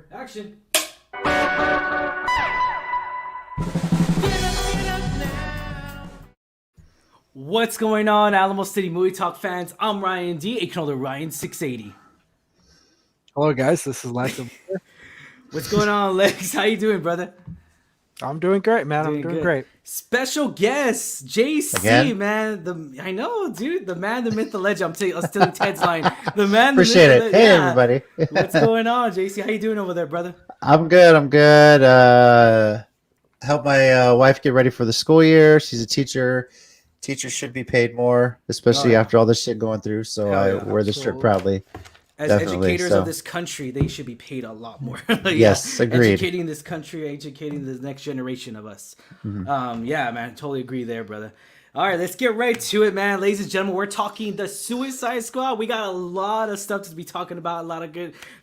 Action. What's going on, Alamo City Movie Talk fans? I'm Ryan D, aka Ryan680. Hello, guys. This is Lex. What's going on, Lex? How you doing, brother? I'm doing great, man. I'm doing great. Special guest, JC, again? Man. I know, dude. The man, the myth, the legend. I'm stealing Ted's line. The man, the Appreciate myth, it. Hey, everybody. What's going on, JC? How you doing over there, brother? I'm good. Help my wife get ready for the school year. She's a teacher. Teachers should be paid more, especially after all this shit going through. So I wear this shirt proudly. As educators of this country, they should be paid a lot more. Yes, agreed. Educating this country, educating the next generation of us. Mm-hmm. Yeah, man, totally agree there, brother. All right, let's get right to it, man. Ladies and gentlemen, we're talking the Suicide Squad. We got a lot of stuff to be talking about, a lot of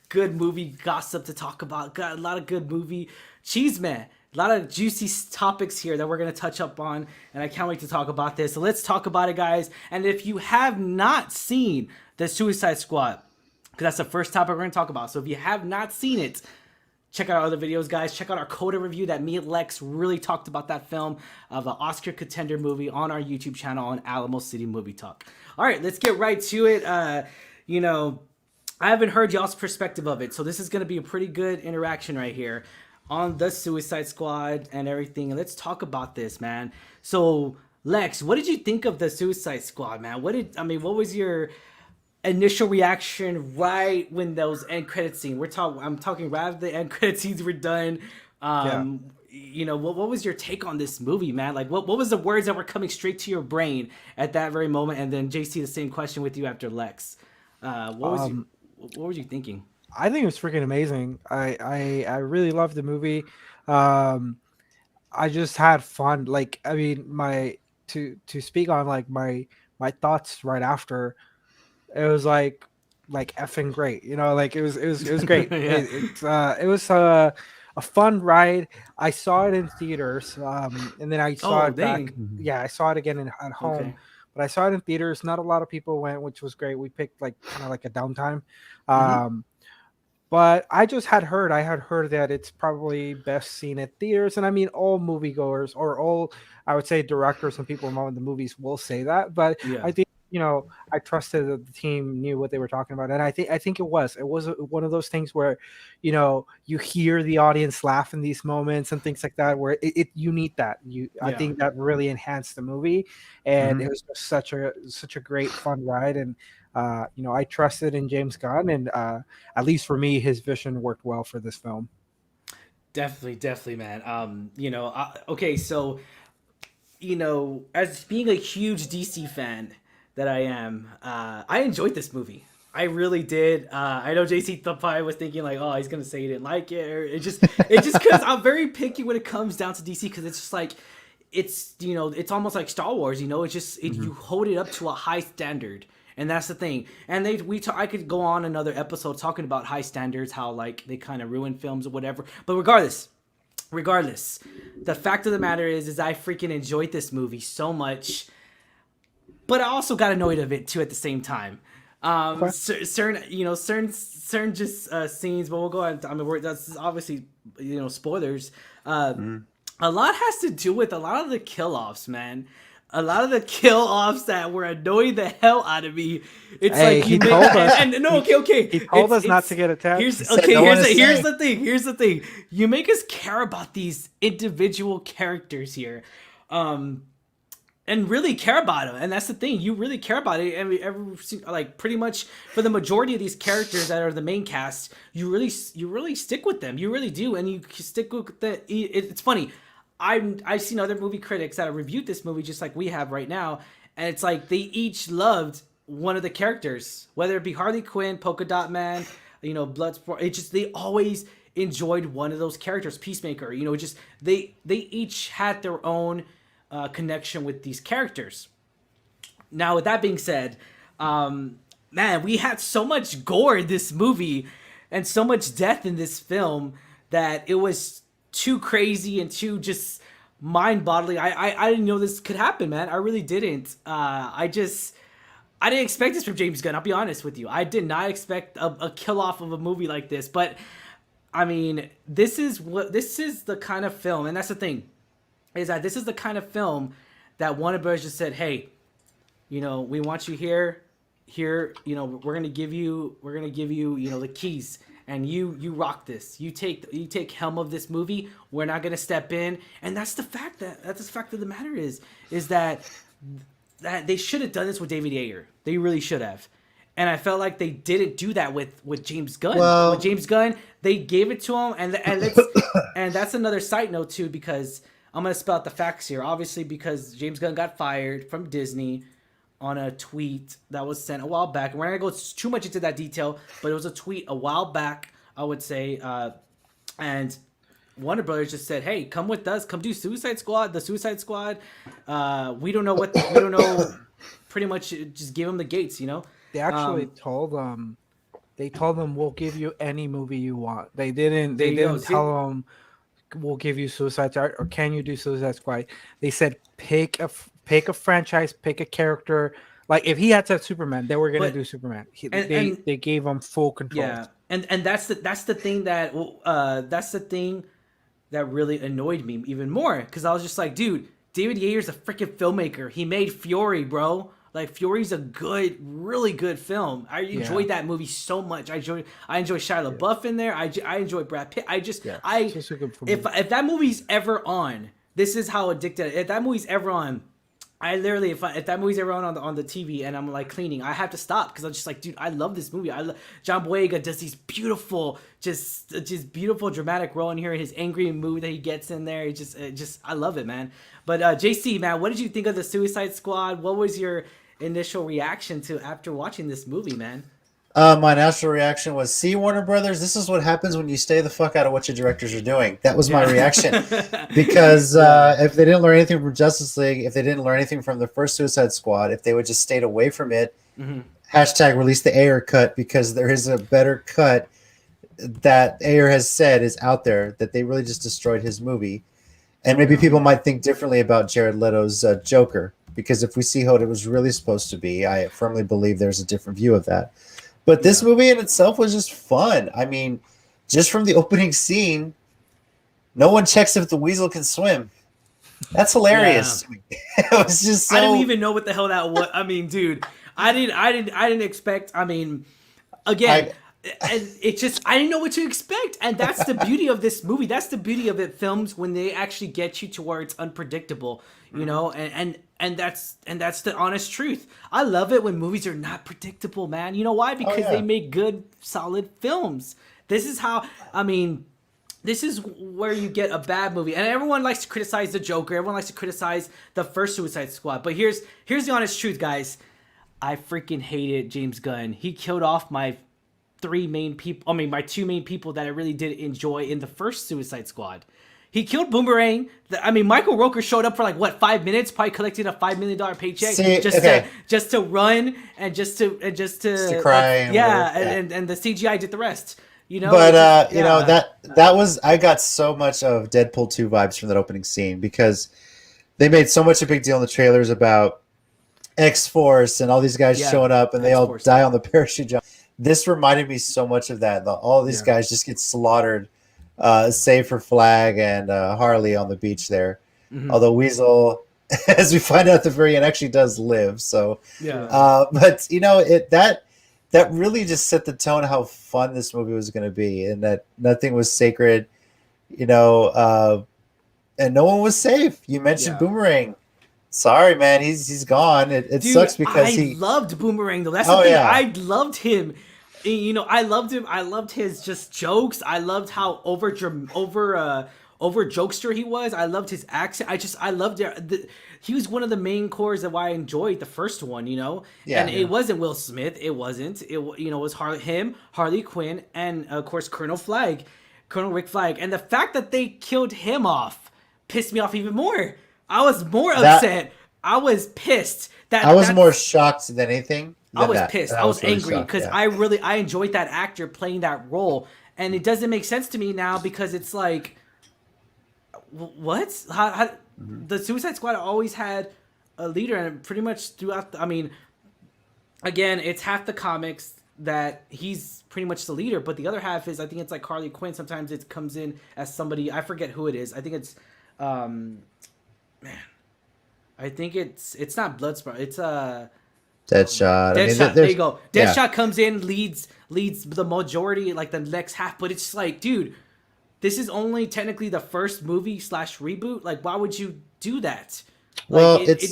good movie gossip to talk about, got a lot of good movie cheese, man. A lot of juicy topics here that we're going to touch up on, and I can't wait to talk about this. So let's talk about it, guys. And if you have not seen the Suicide Squad, because that's the first topic we're going to talk about. So if you have not seen it, check out our other videos, guys. Check out our Coda review that me and Lex really talked about that film of an Oscar contender movie on our YouTube channel on Alamo City Movie Talk. All right, let's get right to it. I haven't heard y'all's perspective of it, so this is going to be a pretty good interaction right here on the Suicide Squad and everything. And let's talk about this, man. So, Lex, what did you think of the Suicide Squad, man? What was your initial reaction right when those end credit scenes? I'm talking right after the end credit scenes were done. what was your take on this movie, man? Like, what was the words that were coming straight to your brain at that very moment? And then JC, the same question with you after Lex. What were you thinking? I think it was freaking amazing. I really loved the movie. I just had fun. Like, I mean, to speak on like my thoughts right after, it was like effing great. Like it was great. Yeah. It was a fun ride. I saw it in theaters, and then I saw Oh, it back. dang. Yeah, I saw it again at home. Okay. But I saw it in theaters. Not a lot of people went, which was great. We picked like kind of like a downtime. Mm-hmm. But I had heard that it's probably best seen at theaters. And I mean, all moviegoers or all, I would say, directors and people involved in the movies will say that. But Yeah. I think, I trusted that the team knew what they were talking about. And I think it was one of those things where, you hear the audience laugh in these moments and things like that, where you need that. I Yeah. think that really enhanced the movie. And Mhm. it was just such a great fun ride. And, I trusted in James Gunn, and at least for me, his vision worked well for this film. Definitely, man. Okay, so as being a huge DC fan that I am, I enjoyed this movie. I really did. I know JC probably was thinking like, oh, he's gonna say he didn't like it, or it's just because I'm very picky when it comes down to DC, because it's just like it's almost like Star Wars. It's just you hold it up to a high standard. And that's the thing. And I could go on another episode talking about high standards, how like they kind of ruin films or whatever. But regardless, the fact of the matter is I freaking enjoyed this movie so much. But I also got annoyed of it too at the same time. Okay. Certain just scenes, but we'll go on. I mean, that's obviously spoilers. A lot has to do with a lot of the kill-offs, man. A lot of the kill-offs that were annoying the hell out of me. It's Hey, like he told us. and no, okay. He told us not to get attached. Here's said no one to here's say. the thing. Here's the thing. You make us care about these individual characters here. And really care about them, and that's the thing. You really care about it, and like pretty much for the majority of these characters that are the main cast, you really stick with them. You really do, and you stick with the. It's funny. I've seen other movie critics that have reviewed this movie just like we have right now, and it's like they each loved one of the characters, whether it be Harley Quinn, Polka Dot Man, Bloodsport. It just they always enjoyed one of those characters, Peacemaker. Just they each had their own connection with these characters. Now, with that being said, man, we had so much gore in this movie and so much death in this film that it was too crazy and too just mind-boggling. I didn't know this could happen, man. I really didn't. I didn't expect this from James Gunn. I'll be honest with you. I did not expect a kill-off of a movie like this. But I mean, this is the kind of film, and that's the thing, is that this is the kind of film that Warner Bros. Just said, hey, we want you here, we're gonna give you, the keys, and you rock this. You take helm of this movie. We're not gonna step in, and that's the fact of the matter is that they should have done this with David Ayer. They really should have. And I felt like they didn't do that with James Gunn. Well, with James Gunn, they gave it to him, and and that's another side note too, because I'm going to spell out the facts here. Obviously, because James Gunn got fired from Disney on a tweet that was sent a while back. And we're not going to go too much into that detail, but it was a tweet a while back, I would say. And Warner Brothers just said, hey, come with us. Come do Suicide Squad, the Suicide Squad. We don't know. Pretty much just give them the gates, They actually told them, we'll give you any movie you want. They didn't tell them, we'll give you Suicide Squad, or can you do Suicide Squad? They said pick a franchise, pick a character. Like if he had said Superman, they were gonna do Superman. They gave him full control. Yeah, and that's the thing that really annoyed me even more, because I was just like, dude, David Ayer's a freaking filmmaker. He made Fury, bro. Like Fury's a really good film. I enjoyed that movie so much. I enjoy Shia LaBeouf in there. I enjoy Brad Pitt. If that movie's ever on, this is how addicted. If that movie's ever on, I literally, if that movie's ever on the TV and I'm like cleaning, I have to stop because I'm just like, dude, I love this movie. John Boyega does these beautiful, just beautiful dramatic role in here. His angry mood that he gets in there, I love it, man. But JC, man, what did you think of the Suicide Squad? What was your initial reaction to after watching this movie, man? My natural reaction was, see, Warner Brothers, this is what happens when you stay the fuck out of what your directors are doing. That was my reaction. Because if they didn't learn anything from Justice League, if they didn't learn anything from the first Suicide Squad, if they would just stayed away from it, hashtag release the Ayer cut, because there is a better cut that Ayer has said is out there, that they really just destroyed his movie. And maybe people might think differently about Jared Leto's Joker, because if we see how it was really supposed to be, I firmly believe there's a different view of that. But this movie in itself was just fun. I mean, just from the opening scene, no one checks if the weasel can swim. That's hilarious. Yeah. It was just so... I didn't even know what the hell that was. I mean, dude, I didn't expect. I mean, again, it just, I didn't know what to expect, and that's the beauty of this movie. That's the beauty of it. Films when they actually get you to where it's unpredictable, you know, and that's the honest truth. I love it when movies are not predictable, man. You know why? Because they make good, solid films. This is how, I mean, this is where you get a bad movie. And everyone likes to criticize the Joker. Everyone likes to criticize the first Suicide Squad. But here's the honest truth, guys. I freaking hated James Gunn. He killed off my two main people that I really did enjoy in the first Suicide Squad. He killed Boomerang. I mean, Michael Rooker showed up for like what, 5 minutes, probably collecting a $5 million paycheck just to run and just to cry. And the CGI did the rest. You know, but you know, that was, I got so much of Deadpool 2 vibes from that opening scene, because they made so much a big deal in the trailers about X-Force and all these guys showing up and they all die on the parachute jump. This reminded me so much of that. All these guys just get slaughtered. Save for Flag and Harley on the beach there. Although Weasel, as we find out at the very end, actually does live. So, but you know, that really just set the tone how fun this movie was going to be, and that nothing was sacred, you know, and no one was safe. You mentioned Boomerang. Sorry, man, he's gone. It sucks because I loved Boomerang though. That's the thing. I loved him. You know, I loved him. I loved his just jokes. I loved how over jokester he was. I loved his accent. I loved it. He was one of the main cores of why I enjoyed the first one, you know? It wasn't Will Smith. It wasn't. It was Harley Quinn, and of course Colonel Rick Flag. And the fact that they killed him off pissed me off even more. I was more upset. I was pissed. I was more shocked than anything. I was pissed. I was angry because I enjoyed that actor playing that role, and it doesn't make sense to me now because it's like, what? How the Suicide Squad always had a leader, and pretty much throughout. I mean, again, it's half the comics that he's pretty much the leader, but the other half is, I think it's like Harley Quinn. Sometimes it comes in as somebody, I forget who it is. I think it's, I think it's not Bloodsport. It's Deadshot. Deadshot. There you go. Deadshot comes in, leads the majority, like the next half. But it's like, dude, this is only technically the first movie / reboot. Like, why would you do that? Well, like,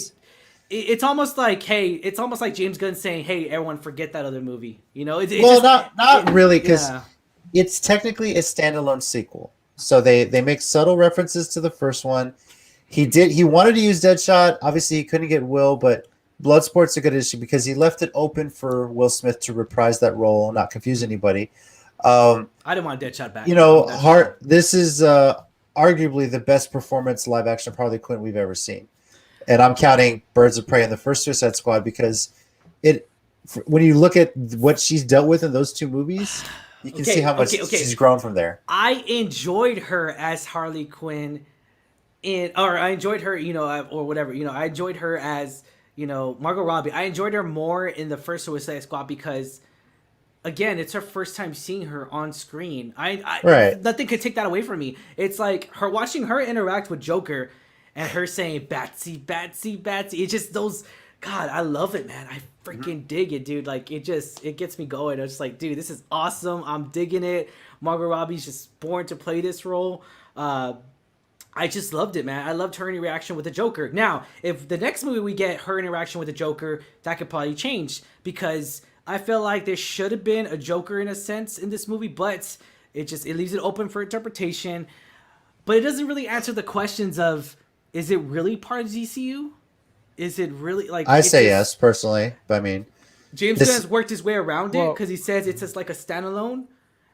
it's almost like, hey, it's almost like James Gunn saying, hey, everyone, forget that other movie. You know? Not really, because it's technically a standalone sequel. So they make subtle references to the first one. He wanted to use Deadshot. Obviously, he couldn't get Will, but Bloodsport's a good issue because he left it open for Will Smith to reprise that role, not confuse anybody. I didn't want Deadshot back. You know, this is arguably the best performance live action Harley Quinn we've ever seen, and I'm counting Birds of Prey and the first Suicide Squad because when you look at what she's dealt with in those two movies, you can see how much she's grown from there. I enjoyed her as Harley Quinn, I enjoyed her, you know, or whatever, you know, I enjoyed her as, you know, Margot Robbie. I enjoyed her more in the first Suicide Squad because, again, it's her first time seeing her on screen. Nothing could take that away from me. It's like watching her interact with Joker and her saying Batsy, Batsy, Batsy. It's just those. God, I love it, man. I freaking dig it, dude. Like, it gets me going. I'm just like, dude, this is awesome. I'm digging it. Margot Robbie's just born to play this role. I just loved it, man. I loved her interaction with the Joker. Now, if the next movie we get her interaction with the Joker, that could probably change, because I feel like there should have been a Joker in a sense in this movie, but it leaves it open for interpretation. But it doesn't really answer the questions of, is it really part of DCU? Is it really like? I say yes personally, but I mean, James Gunn has worked his way around it Well- because he says it's just like a standalone.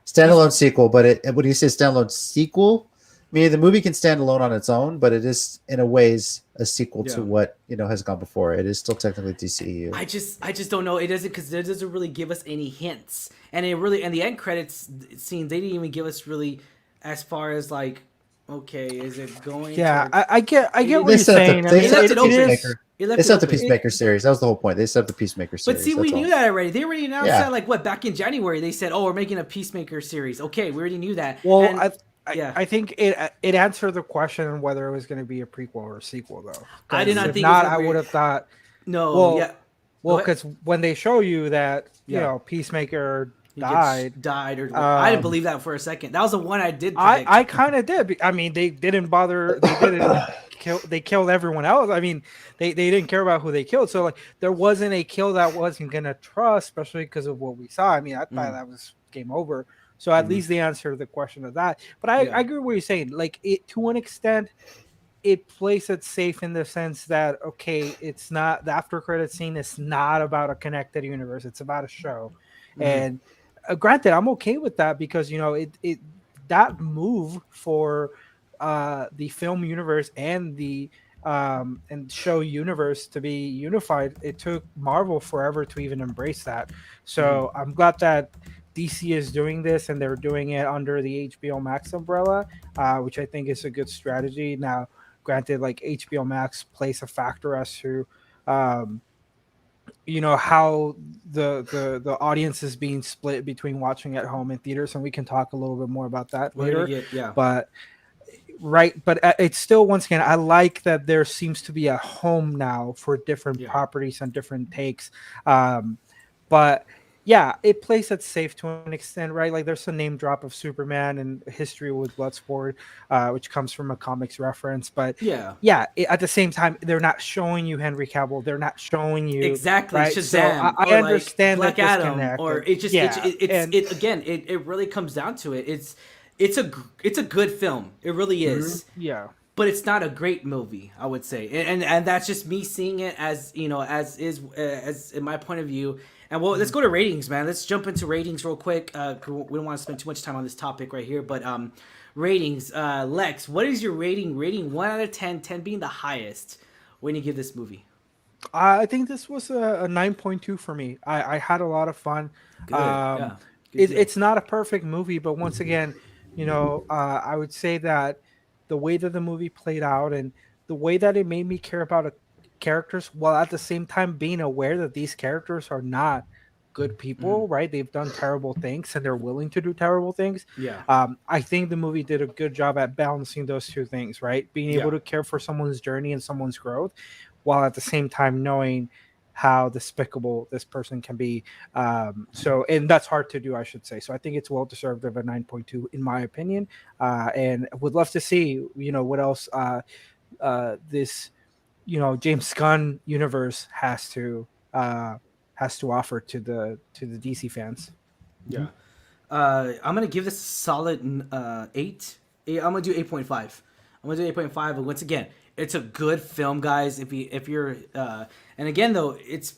standalone sequel. But what do you say? Standalone sequel? I mean, the movie can stand alone on its own, but it is in a ways a sequel to what has gone before. It is still technically DCEU. I just don't know. It doesn't, because it doesn't really give us any hints, and the end credits scene, they didn't even give us really as far as like, okay, is it going? Yeah, to, I get what They you're set up saying. the- I they mean, set up it the open. Peacemaker. It left They it set up the open. Peacemaker series. That was the whole point. They set up the Peacemaker series. But see, we That's all. knew that already. They already announced Yeah. that, like, what, back in January. They said, "Oh, we're making a Peacemaker series." Okay, we already knew that. Well, And, I think it answered the question on whether it was going to be a prequel or a sequel, though. I did not If think not, it was I gonna be- would have thought. no, Well, yeah, Well, Go ahead. because when they show you that Yeah. Peacemaker He gets died, or I didn't believe that for a second. That was the one I did predict. I kind of did. I mean, they didn't bother. They didn't kill. They killed everyone else. I mean, they didn't care about who they killed. So like, there wasn't a kill that wasn't gonna trust, especially because of what we saw. I mean, I thought that was game over. So at least they answered the question of that. But I agree with what you're saying. Like, it, to an extent, it plays it safe in the sense that, okay, it's not, the after credit scene is not about a connected universe. It's about a show. And granted, I'm okay with that, because it that move for the film universe and the and show universe to be unified, it took Marvel forever to even embrace that. So I'm glad that DC is doing this, and they're doing it under the HBO Max umbrella, which I think is a good strategy. Now, granted, like, HBO Max plays a factor as to how the audience is being split between watching at home and theaters, and we can talk a little bit more about that later. But it's still, once again, I like that there seems to be a home now for different properties and different takes. But yeah, it plays it safe to an extent, right? Like, there's a name drop of Superman and history with Bloodsport, which comes from a comics reference. But at the same time, they're not showing you Henry Cavill. They're not showing you exactly right? Shazam. So I or understand like Black that Adam, disconnect. or it just it really comes down to it. It's a good film. It really is. Yeah. But it's not a great movie, I would say, and that's just me seeing it as as in my point of view. And well, let's go to ratings, man. Let's jump into ratings real quick. We don't want to spend too much time on this topic right here, but ratings. Lex, what is your rating? Rating 1 out of 10, 10 being the highest. When you give this movie? I think this was a 9.2 for me. I had a lot of fun. Good. It's not a perfect movie, but once again, I would say that the way that the movie played out and the way that it made me care about characters, while at the same time being aware that these characters are not good people, right? They've done terrible things and they're willing to do terrible things. I think the movie did a good job at balancing those two things, right? Being able to care for someone's journey and someone's growth, while at the same time knowing how despicable this person can be. And that's hard to do, I should say. So I think it's well deserved of a 9.2 in my opinion. And would love to see, what else this James Gunn universe has to offer to the DC fans. I'm gonna give this a solid 8. I'm gonna do 8.5. I'm gonna do 8.5. But once again, it's a good film, guys. If you're and again though, it's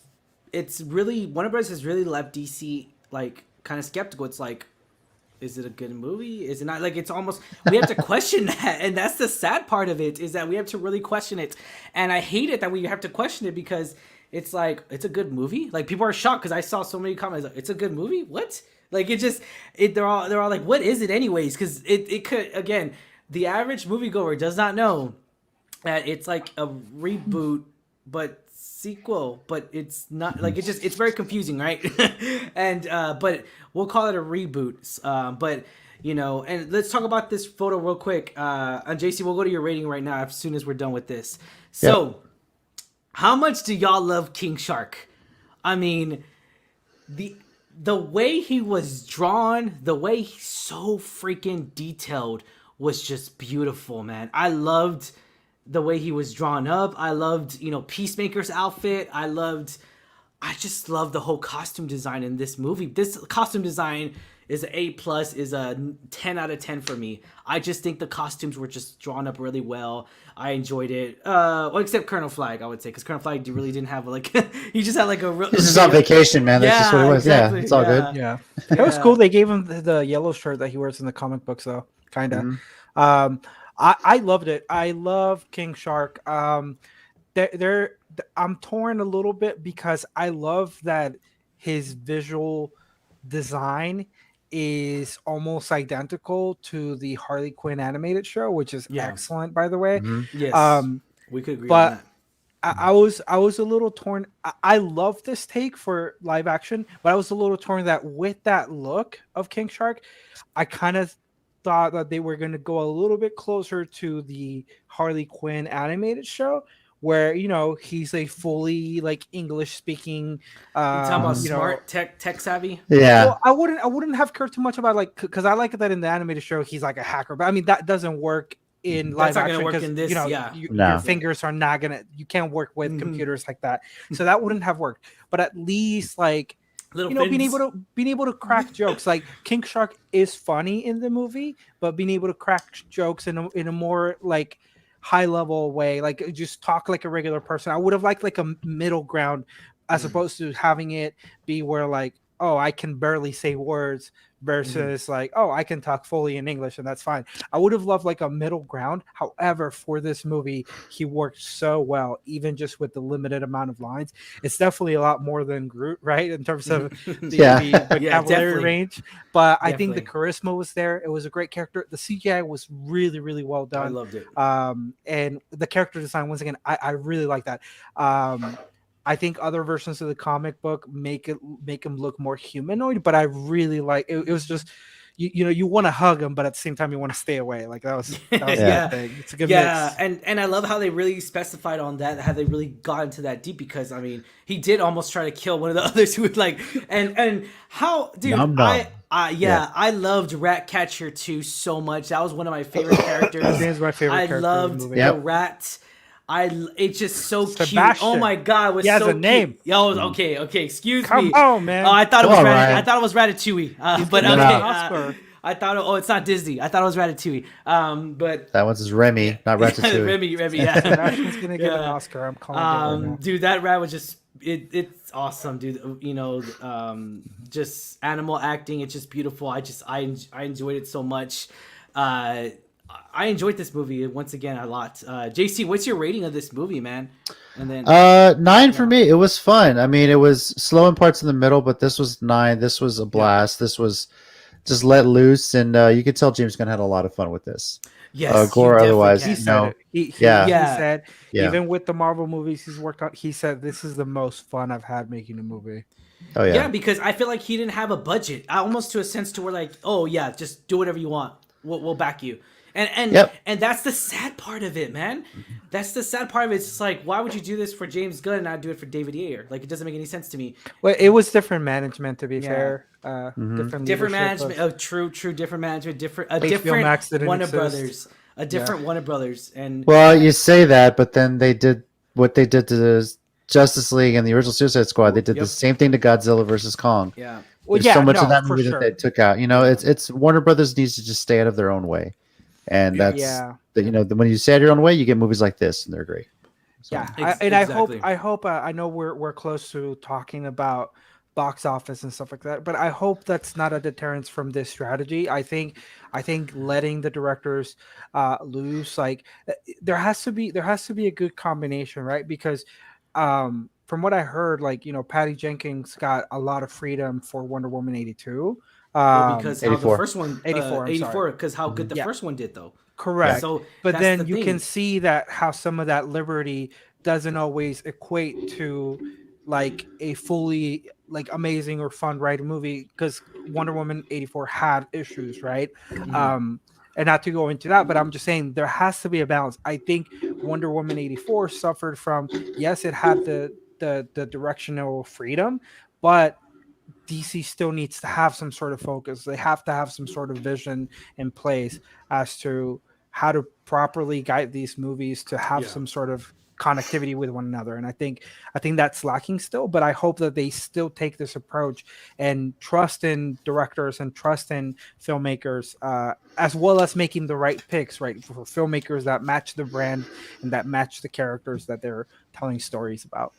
really, Warner Bros. Has really left DC like kind of skeptical. It's like, is it a good movie? Is it not? Like, it's almost, we have to question that. And that's the sad part of it, is that we have to really question it. And I hate it that we have to question it, because it's like, it's a good movie. Like, people are shocked because I saw so many comments like, it's a good movie? What? Like, they're all like, what is it anyways? Because it could, again, the average moviegoer does not know that it's like a reboot, but sequel, but it's not, like, it's very confusing, right? And but we'll call it a reboot. But and let's talk about this photo real quick. And JC, we'll go to your rating right now as soon as we're done with this. So how much do y'all love King Shark? I mean, the way he was drawn, the way he's so freaking detailed was just beautiful, man. I loved the way he was drawn up. I loved, Peacemaker's outfit. I just love the whole costume design in this movie. This costume design is an A+, is a 10 out of 10 for me. I just think the costumes were just drawn up really well. I enjoyed it. Well, except Colonel Flag, I would say, because Colonel Flag really didn't have he just had like a. This is on vacation, man. That's just what it was. Exactly. Yeah, it's all good. Yeah, it was cool. They gave him the yellow shirt that he wears in the comic books, though. Kind of. Mm-hmm. I loved it. I love King Shark. I'm torn a little bit because I love that his visual design is almost identical to the Harley Quinn animated show, which is excellent, by the way. Mm-hmm. Yes, we could agree on that. I was a little torn. I love this take for live action, but I was a little torn that with that look of King Shark, I kind of thought that they were going to go a little bit closer to the Harley Quinn animated show, where he's a fully like English speaking. You talking about smart tech savvy? Yeah. Well, I wouldn't have cared too much about because I like that in the animated show he's like a hacker, but I mean that doesn't work in live action because your fingers are not gonna. You can't work with computers like that, so that wouldn't have worked. But at least like. Being able to crack jokes. Like King Shark is funny in the movie, but being able to crack jokes in a more like high level way, like just talk like a regular person. I would have liked like a middle ground as opposed to having it be where like, oh, I can barely say words versus like, oh, I can talk fully in English and that's fine. I would have loved like a middle ground. However, for this movie, he worked so well, even just with the limited amount of lines. It's definitely a lot more than Groot, right? In terms of the vocabulary range. But I think the charisma was there. It was a great character. The CGI was really, really well done. I loved it. And the character design, once again, I really like that. I think other versions of the comic book make him look more humanoid, but I really like it. It was just you want to hug him, but at the same time you want to stay away. Like that was a good thing. It's a good mix. And I love how they really specified on that, how they really got into that deep, because I mean he did almost try to kill one of the others who would like and how dude I loved Ratcatcher 2 so much. That was one of my favorite characters. He's my favorite character. I loved the rat. It's just so Sebastian. Cute. Oh my god, it was he has so a name. Cute. Okay, excuse me. Come on, man. Oh, I thought it was Ratatouille. But okay. I thought it's not Disney. I thought it was Ratatouille. But that one's Remy, not Ratatouille. Remy, yeah. Sebastian's gonna get an Oscar. I'm calling it right now. Dude, that rat was just it's awesome, dude. Just animal acting, it's just beautiful. I enjoyed it so much. I enjoyed this movie once again a lot. JC, what's your rating of this movie, man? And then 9 for me. It was fun. I mean, it was slow in parts in the middle, but this was 9. This was a blast. This was just let loose, and you could tell James Gunn had a lot of fun with this. Yes, gore otherwise. He said he said even with the Marvel movies he's worked on, he said this is the most fun I've had making a movie. Oh yeah. Yeah, because I feel like he didn't have a budget. Almost to a sense to where like, oh yeah, just do whatever you want. We'll back you. And that's the sad part of it, man. That's the sad part of it. It's just like, why would you do this for James Gunn and not do it for David Ayer? Like, it doesn't make any sense to me. Well, it was different management, to be fair. Different management. Oh, true. Different management. Different Warner Brothers. A different Warner Brothers. And well, you say that, but then they did what they did to the Justice League and the original Suicide Squad. They did the same thing to Godzilla versus Kong. Yeah. Well, so much of that movie that they took out. It's Warner Brothers needs to just stay out of their own way. And that's when you stay out of your own way, you get movies like this, and they're great. So. Yeah, I hope. I know we're close to talking about box office and stuff like that, but I hope that's not a deterrence from this strategy. I think letting the directors loose, like there has to be a good combination, right? Because from what I heard, like Patty Jenkins got a lot of freedom for Wonder Woman 82. Because 84. how the first one 84 because how good the first one did though. Correct. So but then you can see that how some of that liberty doesn't always equate to like a fully like amazing or fun ride movie, because Wonder Woman 84 had issues, right? And not to go into that, but I'm just saying there has to be a balance. I think Wonder Woman 84 suffered from, yes, it had the directional freedom, but DC still needs to have some sort of focus. They have to have some sort of vision in place as to how to properly guide these movies to have some sort of connectivity with one another. And I think that's lacking still, but I hope that they still take this approach and trust in directors and trust in filmmakers, as well as making the right picks, right, for filmmakers that match the brand and that match the characters that they're telling stories about.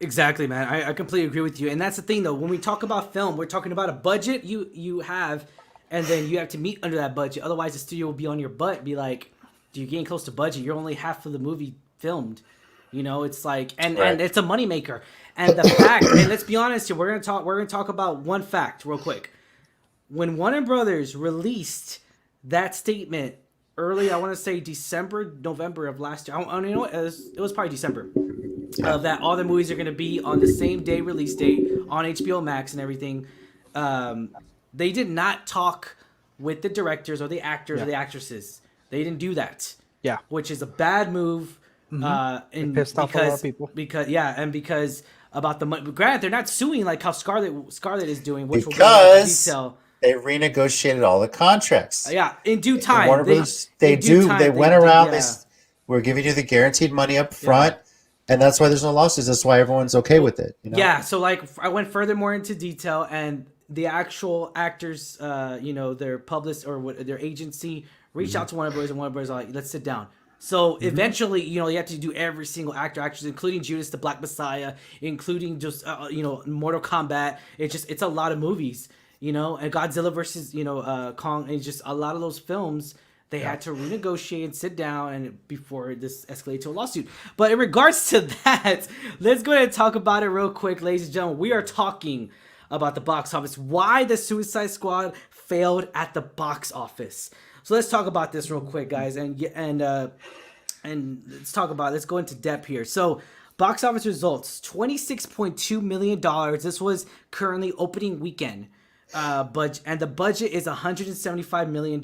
Exactly, man. I completely agree with you. And that's the thing, though. When we talk about film, we're talking about a budget you have, and then you have to meet under that budget. Otherwise, the studio will be on your butt and be like, "You're getting close to budget. You're only half of the movie filmed." You know, it's like, and it's a moneymaker. And the fact, and let's be honest here, we're gonna talk about one fact real quick. When Warner Brothers released that statement early, I want to say December, November of last year. I don't know what, it was probably December. That all the movies are going to be on the same day release date on HBO Max and everything. They did not talk with the directors or the actors or the actresses. They didn't do that. Yeah, which is a bad move. And pissed off a lot of people. Because about the money. Granted, they're not suing like how Scarlett is doing, which because will go into detail. They renegotiated all the contracts. Yeah, in due time. Warner Brothers, they went around. We're giving you the guaranteed money up front. Yeah. And that's why there's no lawsuits. That's why everyone's okay with it. You know? Yeah. So like, I went further more into detail, and the actual actors, their publicist or their agency reached out to Warner Brothers, and Warner Brothers are like, let's sit down. So eventually, you have to do every single actress, including Judas the Black Messiah, including just Mortal Kombat. It's a lot of movies, and Godzilla versus Kong, and just a lot of those films. They had to renegotiate and sit down and before this escalated to a lawsuit. But in regards to that, let's go ahead and talk about it real quick, ladies and gentlemen. We are talking about the box office. Why the Suicide Squad failed at the box office. So let's talk about this real quick, guys, and let's talk about it. Let's go into depth here. So box office results: $26.2 million. This was currently opening weekend, and the budget is $175 million.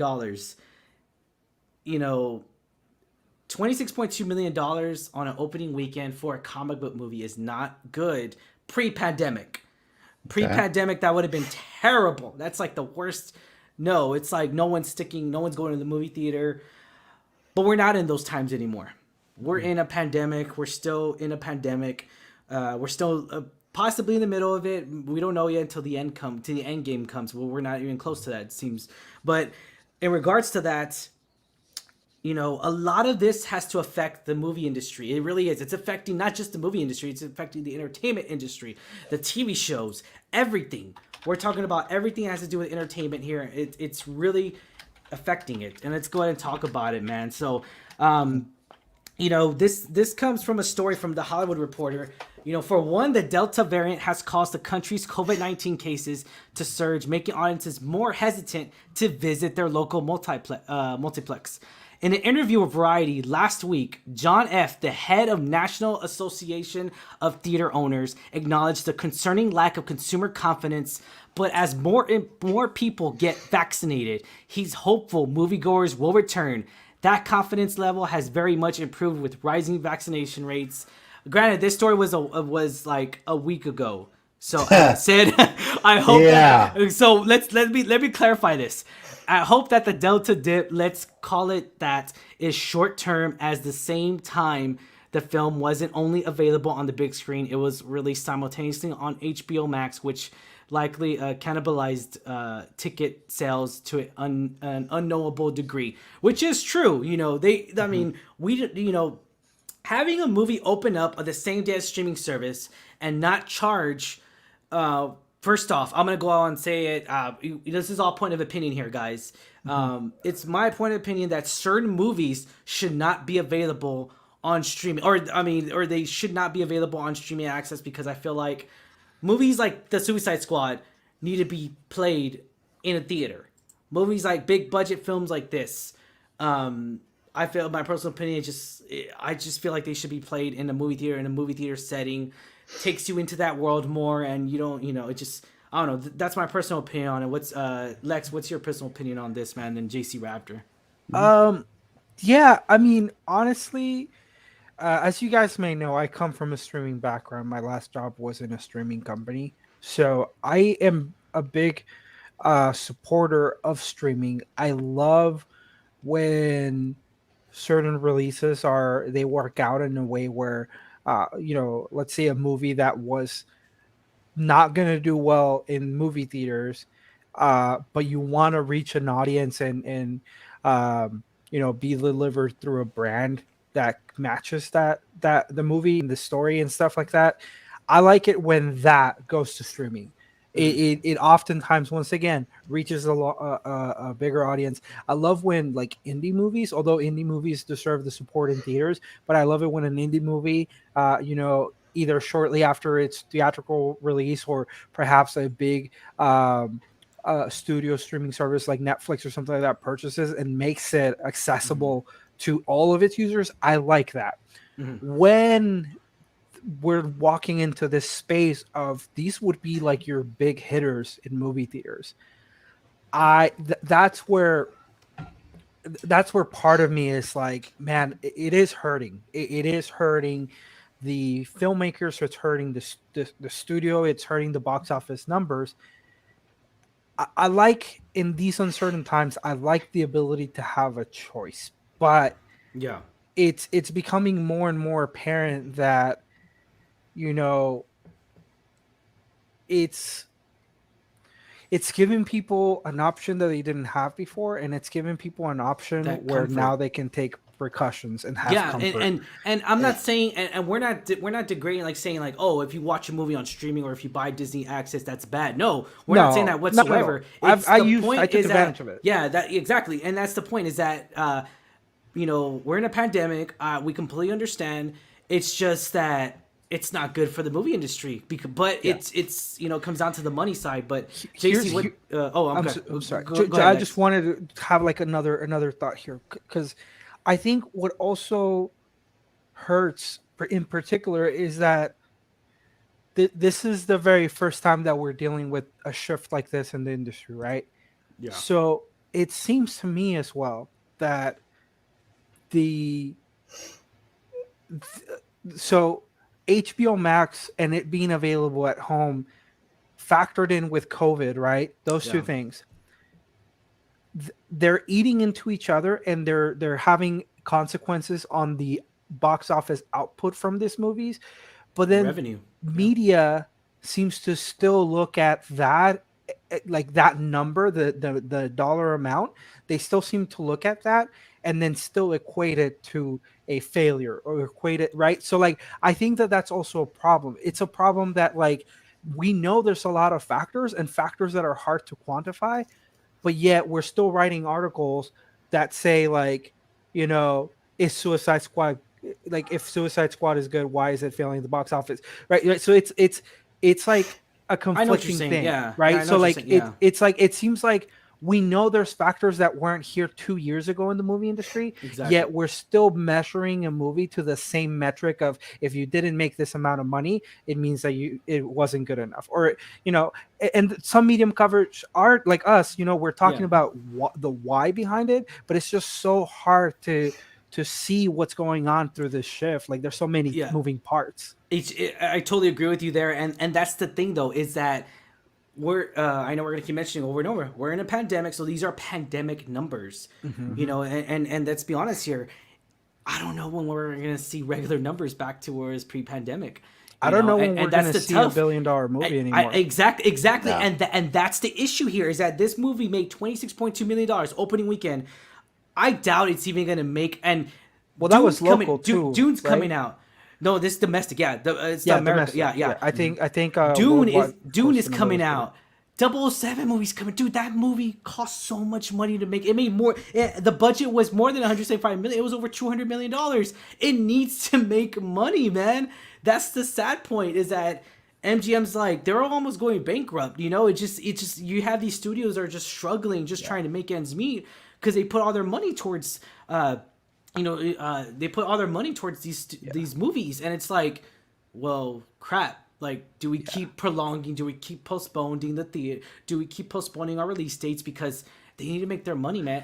$26.2 million on an opening weekend for a comic book movie is not good. Pre-pandemic, that would have been terrible. That's like the worst. No, it's like no one's going to the movie theater. But we're not in those times anymore. We're in a pandemic. We're still in a pandemic. We're still possibly in the middle of it. We don't know yet until the end game comes. Well, we're not even close to that, it seems. But in regards to that, a lot of this has to affect the movie industry. It really is. It's affecting not just the movie industry. It's affecting the entertainment industry, the TV shows, everything. We're talking about everything that has to do with entertainment here. It's really affecting it. And let's go ahead and talk about it, man. So, this comes from a story from The Hollywood Reporter. For one, the Delta variant has caused the country's COVID-19 cases to surge, making audiences more hesitant to visit their local multiplex. In an interview with Variety last week, John F., the head of National Association of Theater Owners, acknowledged the concerning lack of consumer confidence. But as more people get vaccinated, he's hopeful moviegoers will return. That confidence level has very much improved with rising vaccination rates. Granted, this story was like a week ago. So I said, I hope. Yeah. So let me clarify this. I hope that the Delta dip, let's call it that, is short term, as the same time the film wasn't only available on the big screen, it was released simultaneously on HBO Max, which likely cannibalized ticket sales to an unknowable degree, which is true. Having a movie open up on the same day as streaming service and not charge. First off, I'm going to go out and say it. This is all point of opinion here, guys. It's my point of opinion that certain movies should not be available on streaming, or they should not be available on streaming access, because I feel like movies like The Suicide Squad need to be played in a theater. Movies like big budget films like this, I feel, my personal opinion, I just feel like they should be played in a movie theater setting. Takes you into that world more, and you don't, it just, I don't know. That's my personal opinion on it. What's Lex? What's your personal opinion on this, man? And JC Raptor. Yeah, honestly, as you guys may know, I come from a streaming background. My last job was in a streaming company, So I am a big supporter of streaming. I love when certain releases are they work out in a way where let's say a movie that was not going to do well in movie theaters, but you want to reach an audience and be delivered through a brand that matches that the movie and the story and stuff like that. I like it when that goes to streaming. It oftentimes, once again, reaches a bigger audience. I love when like indie movies, although indie movies deserve the support in theaters, but I love it when an indie movie, either shortly after its theatrical release or perhaps a big studio streaming service like Netflix or something like that purchases and makes it accessible to all of its users. I like that. When we're walking into this space of these would be like your big hitters in movie theaters, that's where part of me is like, man, it is hurting. It is hurting the filmmakers. It's hurting the studio. It's hurting the box office numbers. I like in these uncertain times, I like the ability to have a choice, but Yeah. it's becoming more and more apparent that you know it's giving people an option that they didn't have before, and it's giving people an option That where comfort. now they can take precautions and have Yeah, comfort. and I'm not saying, and we're not degrading, like saying like, oh, if you watch a movie on streaming or if you buy Disney Access, that's bad. No, we're not saying that not at all. whatsoever. It's the point I took is advantage that of it. yeah, that exactly, and that's the point is that we're in a pandemic. We completely understand. It's just that it's not good for the movie industry because, but it's comes down to the money side. But JC, what? I'm sorry. Go ahead, I Lex. just wanted to have like another thought here because I think what also hurts in particular is that this is the very first time that we're dealing with a shift like this in the industry, right? Yeah. So it seems to me as well that the so HBO Max and it being available at home factored in with COVID, right? Those two Yeah. things. They're eating into each other and they're having consequences on the box office output from these movies. But then Revenue. media seems to still look at that like that number, the dollar amount. They still seem to look at that and then still equate it to a failure or equate it, right? So like I think that that's also a problem. It's a problem that like we know there's a lot of factors and factors that are hard to quantify, but yet we're still writing articles that say like, is Suicide Squad, like if Suicide Squad is good, why is it failing the box office, right? So it's like a I know what you're conflicting saying. thing, Yeah. right? I know So what you're like saying. Yeah. it's like it seems like we know there's factors that weren't here 2 years ago in the movie industry, Exactly. yet we're still measuring a movie to the same metric of if you didn't make this amount of money, it means that it wasn't good enough, or and some medium coverage are like us, we're talking Yeah. about the why behind it, but it's just so hard to see what's going on through this shift. Like there's so many Yeah. moving parts. I totally agree with you there, and that's the thing though is that I know we're gonna keep mentioning over and over. We're in a pandemic, so these are pandemic numbers, and let's be honest here. I don't know when we're gonna see regular numbers back to where it's pre-pandemic. I don't know when we're And going that's to the see tough. $1 billion movie anymore. Exactly, Yeah. and that's the issue here is that this movie made $26.2 million opening weekend. I doubt it's even gonna make and Well, that was local too, Dune's right? coming out. No, this is domestic. Yeah, it's the America. domestic. Yeah. I think Dune worldwide is posted number coming was out. 007 movie's coming. Dude, that movie cost so much money to make. It made more. The budget was more than 175 million. It was over 200 million dollars. It needs to make money, man. That's the sad point. Is that MGM's like they're almost going bankrupt. It just you have these studios that are just struggling, just trying to make ends meet because they put all their money towards. They put all their money towards these movies, and it's like, well, crap. Like, do we keep prolonging? Do we keep postponing the theater? Do we keep postponing our release dates because they need to make their money, man?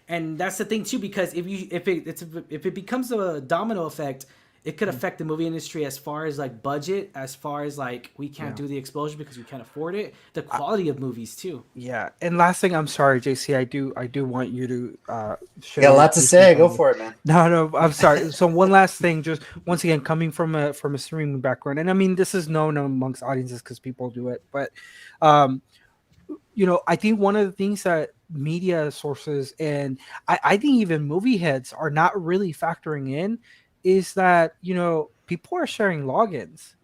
And that's the thing too, because if it becomes a domino effect, it could affect the movie industry as far as like budget, as far as like we can't do the exposure because we can't afford it. The quality of movies too. Yeah, and last thing, I'm sorry, JC, I do want you to share. You got a lot to say. Go for it, man. No, I'm sorry. So one last thing, just once again, coming from a streaming background, and I mean this is known amongst audiences because people do it, but I think one of the things that media sources and I think even movie heads are not really factoring in is that people are sharing logins,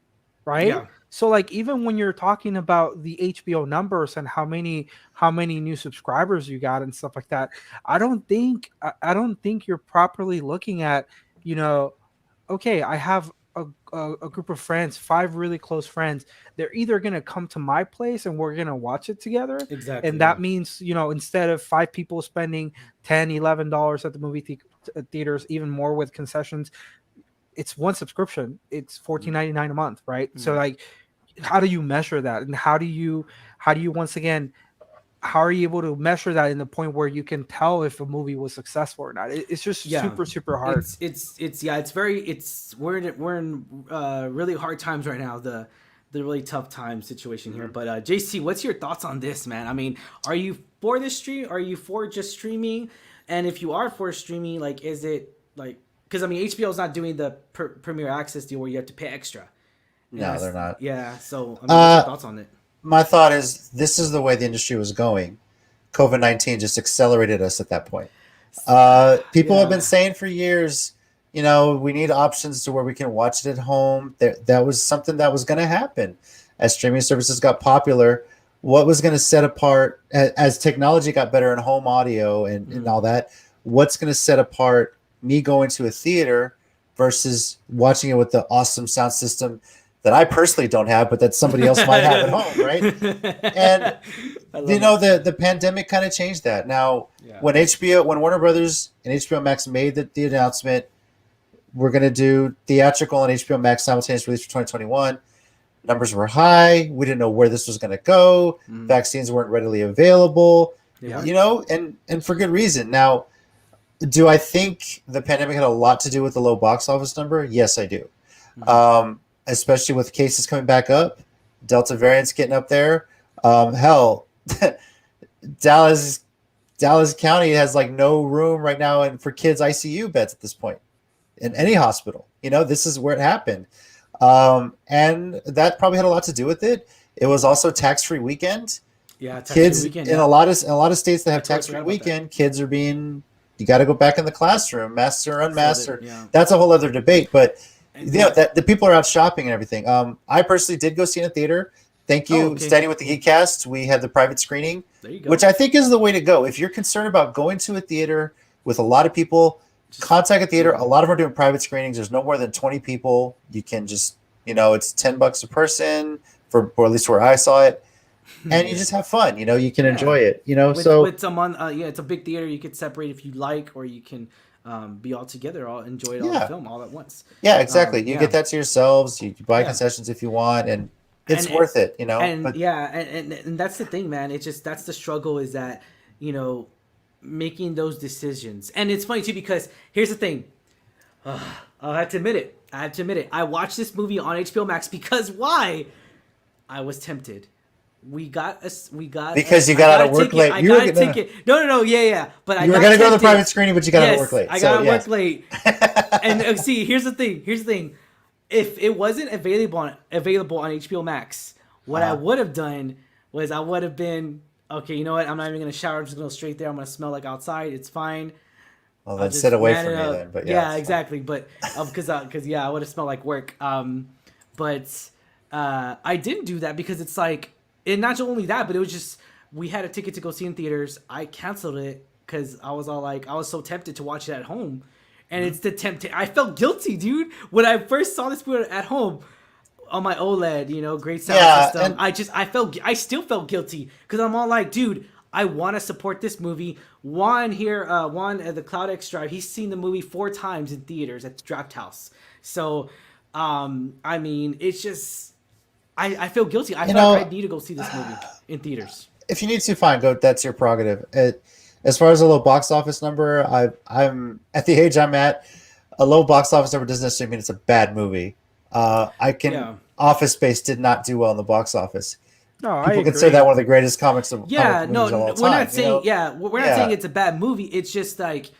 right? Yeah. So like even when you're talking about the HBO numbers and how many new subscribers you got and stuff like that, I don't think you're properly looking at, okay, I have a group of friends, 5 really close friends. They're either going to come to my place and we're going to watch it together. Exactly. And that means, instead of 5 people spending $10-11 at the movie theaters, even more with concessions, it's one subscription. It's $14.99 a month, right? So like, how do you measure that? And how do you once again, how are you able to measure that in the point where you can tell if a movie was successful or not? It's just super hard. We're in really hard times right now. The really tough time situation here. But JC, what's your thoughts on this, man? I mean, are you for this stream? Are you for just streaming? And if you are for streaming, like, is it like, because I mean, HBO is not doing the Premier Access deal where you have to pay extra. No, they're not. Yeah. So, I mean, what's your thoughts on it? My thought is this is the way the industry was going. COVID-19 just accelerated us at that point. People have been saying for years, we need options to where we can watch it at home. That was something that was going to happen as streaming services got popular. What was going to set apart as technology got better in home audio and all that? What's going to set apart me going to a theater versus watching it with the awesome sound system that I personally don't have, but that somebody else might have at home, right? And the pandemic kind of changed that. Now, when Warner Brothers and HBO Max made the announcement, we're going to do theatrical and HBO Max simultaneous release for 2021. Numbers were high. We didn't know where this was going to go. Vaccines weren't readily available. And for good reason. Now, do I think the pandemic had a lot to do with the low box office number? Yes, I do. Especially with cases coming back up, Delta variants getting up there. Hell, Dallas County has like no room right now and for kids ICU beds at this point in any hospital. This is where it happened. And that probably had a lot to do with it. It was also tax-free weekend. Yeah, kids weekend, in a lot of states that have tax-free weekend, kids are you got to go back in the classroom, masked or unmasked. That's a whole other debate, but that the people are out shopping and everything. I personally did go see in a theater. Thank you, Standing with the Geekcast. We had the private screening, which I think is the way to go. If you're concerned about going to a theater with a lot of people, contact a theater. A lot of them are doing private screenings. There's no more than 20 people. You can just, it's $10 a person or at least where I saw it. And you just have fun, you can enjoy it, with someone, it's a big theater. You could separate if you like, or you can be all together, all enjoy it all the film all at once. Yeah, exactly. You get that to yourselves. You buy concessions if you want, and it's worth it, And that's the thing, man. It's just that's the struggle is that making those decisions. And it's funny too because here's the thing. I have to admit it. I watched this movie on HBO Max because why? I was tempted. Because you got out of work late. I got a ticket. No, yeah. But you were gonna go to the private screening, but you got out of work late. I got out of work late. And see, here's the thing. If it wasn't available on HBO Max, what I would have done was I would have been okay. You know what? I'm not even gonna shower. I'm just gonna go straight there. I'm gonna smell like outside. It's fine. Well, then sit away from me then. But yeah, exactly. But because I would have smelled like work. But I didn't do that because it's like. And not only that, but it was just we had a ticket to go see in theaters. I canceled it because I was so tempted to watch it at home, and it's the temptation. I felt guilty, dude, when I first saw this movie at home on my OLED. Great sound system. I still felt guilty because I'm all like, dude, I want to support this movie. Juan at the Cloud X Drive, he's seen the movie 4 times in theaters at the Draft House. So, I mean, it's just. I feel guilty. I need to go see this movie in theaters. If you need to, fine. Go. That's your prerogative. As far as a low box office number, I'm at the age I'm at. a low box office number doesn't necessarily mean it's a bad movie. Office Space did not do well in the box office. No, I People agree. consider that one of the greatest comic movies Yeah, of all time. we're not saying we're not saying it's a bad movie. It's just like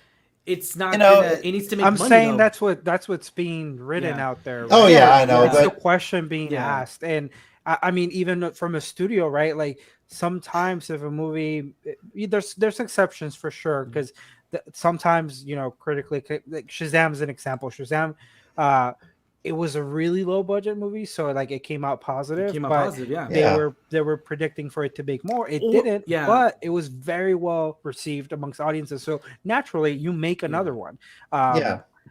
it's not it needs to make money. I'm saying though. that's what's being written out there. Right? Oh yeah, I know. It's But the question being asked, and I mean, even from a studio, right? Like sometimes if a movie, there's exceptions for sure, because sometimes critically, like Shazam's an example. Shazam, it was a really low budget movie, so like it came out positive. They were predicting for it to make more. It didn't, but it was very well received amongst audiences. So naturally, you make another one.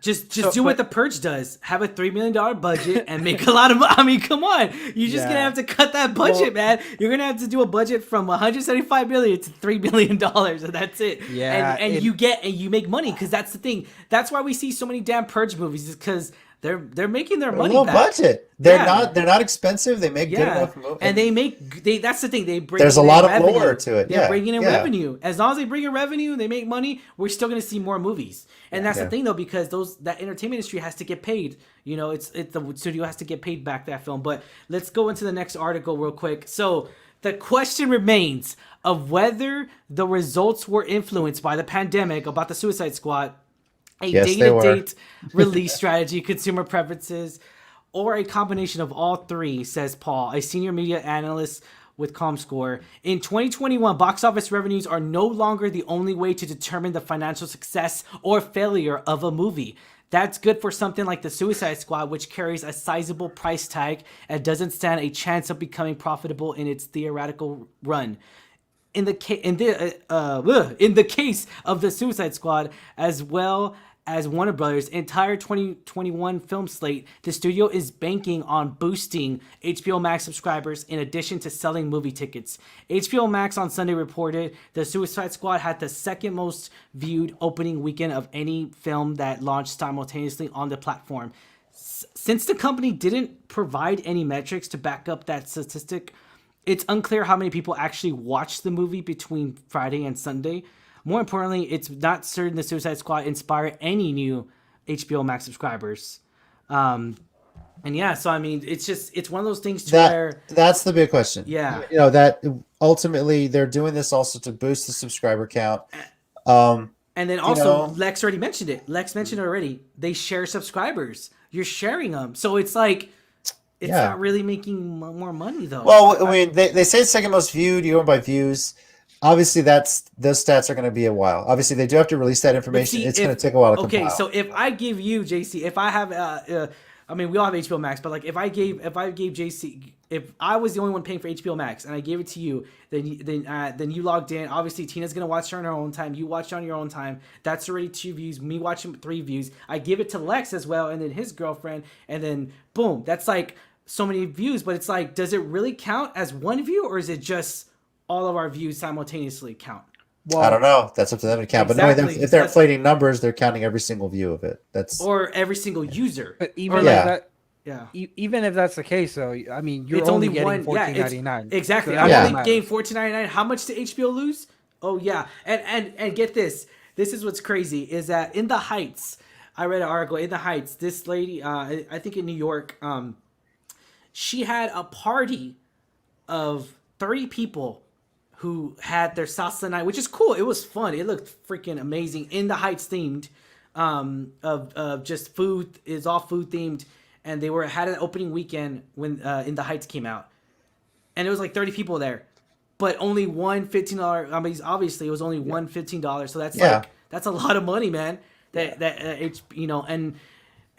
Just do what The Purge does. Have a $3 million budget and make a lot of money. I mean, come on. You're just gonna have to cut that budget, man. You're gonna have to do a budget from $175 million to $3 million, and that's it. Yeah, and you make money, because that's the thing. That's why we see so many damn Purge movies, is because they're making their money low back. budget. They're not expensive. They make good enough movies. And that's the thing. They bring There's a lot of lore to it. They're bringing in revenue. As long as they bring in revenue, they make money, we're still going to see more movies. And that's the thing, though, because that entertainment industry has to get paid. It's the studio has to get paid back that film. But let's go into the next article real quick. So the question remains of whether the results were influenced by the pandemic about the Suicide Squad, a day-to-date release strategy, consumer preferences, or a combination of all three, says Paul, a senior media analyst with ComScore. In 2021, box office revenues are no longer the only way to determine the financial success or failure of a movie. That's good for something like the Suicide Squad, which carries a sizable price tag and doesn't stand a chance of becoming profitable in its theoretical run. In the case of the Suicide Squad, as well as Warner Brothers' entire 2021 film slate, the studio is banking on boosting HBO Max subscribers in addition to selling movie tickets. HBO Max on Sunday reported the Suicide Squad had the second most viewed opening weekend of any film that launched simultaneously on the platform. Since the company didn't provide any metrics to back up that statistic, it's unclear how many people actually watched the movie between Friday and Sunday. More importantly, it's not certain the Suicide Squad inspired any new HBO Max subscribers. So I mean, it's one of those things where that's the big question. Yeah, that ultimately they're doing this also to boost the subscriber count. And then also, Lex already mentioned it. Lex mentioned it already. They share subscribers. You're sharing them, so it's like it's not really making more money though. Well, I mean, they say second most viewed. You go by views. Obviously, those stats are going to be a while. Obviously, they do have to release that information. It's going to take a while to compile. Okay, so if I give you JC, if I have, I mean, we all have HBO Max, but like if I gave JC, if I was the only one paying for HBO Max and I gave it to you, then you logged in. Obviously, Tina's going to watch it on her own time. You watch it on your own time. That's already 2 views. Me watching 3 views. I give it to Lex as well, and then his girlfriend, and then boom, that's like so many views. But it's like, does it really count as one view, or is it just all of our views simultaneously count? Well, I don't know. That's up to them to count. Exactly. But no, if they're inflating numbers, they're counting every single view of it. Or every single user. But even even if that's the case, though, I mean, you're only getting $14.99. Exactly. So I'm only getting $14.99. How much did HBO lose? Oh yeah, and get this. This is what's crazy is that in the Heights, I read an article in the Heights. This lady, I think in New York, she had a party of 30 people who had their salsa night, which is cool. It was fun. It looked freaking amazing. In the Heights themed, of just food, is all food themed, and they had an opening weekend when In the Heights came out, and it was like 30 people there, but only one $15. I mean, obviously it was only one $15, so that's a lot of money, man.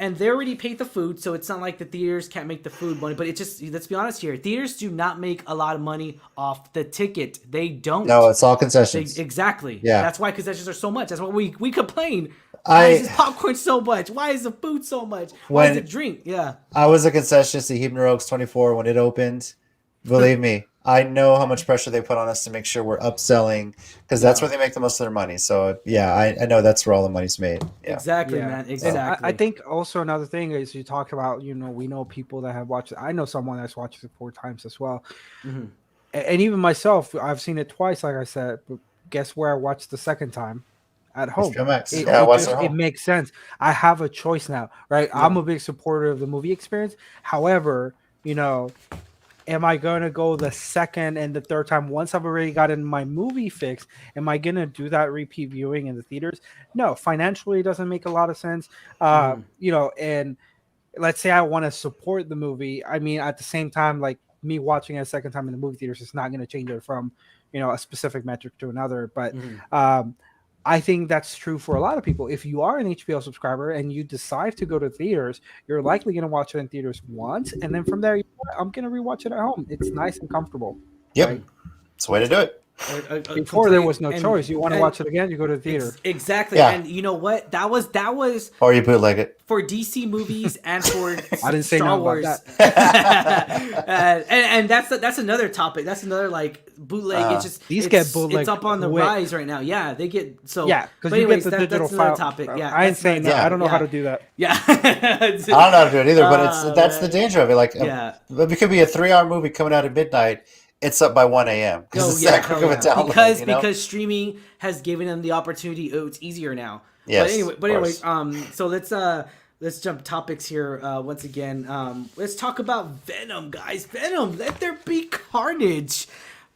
And they already paid the food, so it's not like the theaters can't make the food money. But it just, let's be honest here, theaters do not make a lot of money off the ticket. They don't. No, it's all concessions. Exactly. Yeah. That's why concessions are so much. That's why we complain. Why is this popcorn so much? Why is the food so much? Why is the drink? Yeah. I was a concessionist at Huebner Oaks 24 when it opened. Believe me, I know how much pressure they put on us to make sure we're upselling, because that's where they make the most of their money. So yeah, I know that's where all the money's made. Yeah. Exactly, man. Exactly. And I think also another thing is you talk about, we know people that have watched it. I know someone that's watched it 4 times as well. Mm-hmm. And even myself, I've seen it twice, like I said. But guess where I watched the second time? at home. HBO Max. It, Yeah, it watch just at home. it makes sense. I have a choice now, right? I'm a big supporter of the movie experience. However, am I going to go the second and the third time once I've already gotten my movie fix? Am I going to do that repeat viewing in the theaters? No, financially it doesn't make a lot of sense. And let's say I want to support the movie. I mean, at the same time, like me watching it a second time in the movie theaters is not going to change it from, a specific metric to another. But I think that's true for a lot of people. If you are an HBO subscriber and you decide to go to theaters, you're likely going to watch it in theaters once, and then from there, I'm going to rewatch it at home. It's nice and comfortable. Yep, right? it's a way to do it. Before there was no choice. You want to watch it again, you go to the theater. Exactly. Yeah. And you know what? That was Or you bootleg it. for DC movies and for I didn't say Star no Wars. about that. And that's another topic. That's another like bootleg. It's just these it's, get bootleg it's up on the quick. rise right now. Yeah, they get so. Yeah, because but you anyways, get the digital that's another file. topic. Yeah, I ain't that's saying another that. I don't know topic. how to do that. Yeah. I don't know how to do it either, but that's the danger of it. Like, Yeah. it could be a 3-hour movie coming out at midnight. It's up by 1 a.m. because it's that quick of a download. Because streaming has given them the opportunity. Oh, it's easier now. Yes, But anyway, so let's jump topics here once again. Let's talk about Venom, guys. Venom, let there be carnage,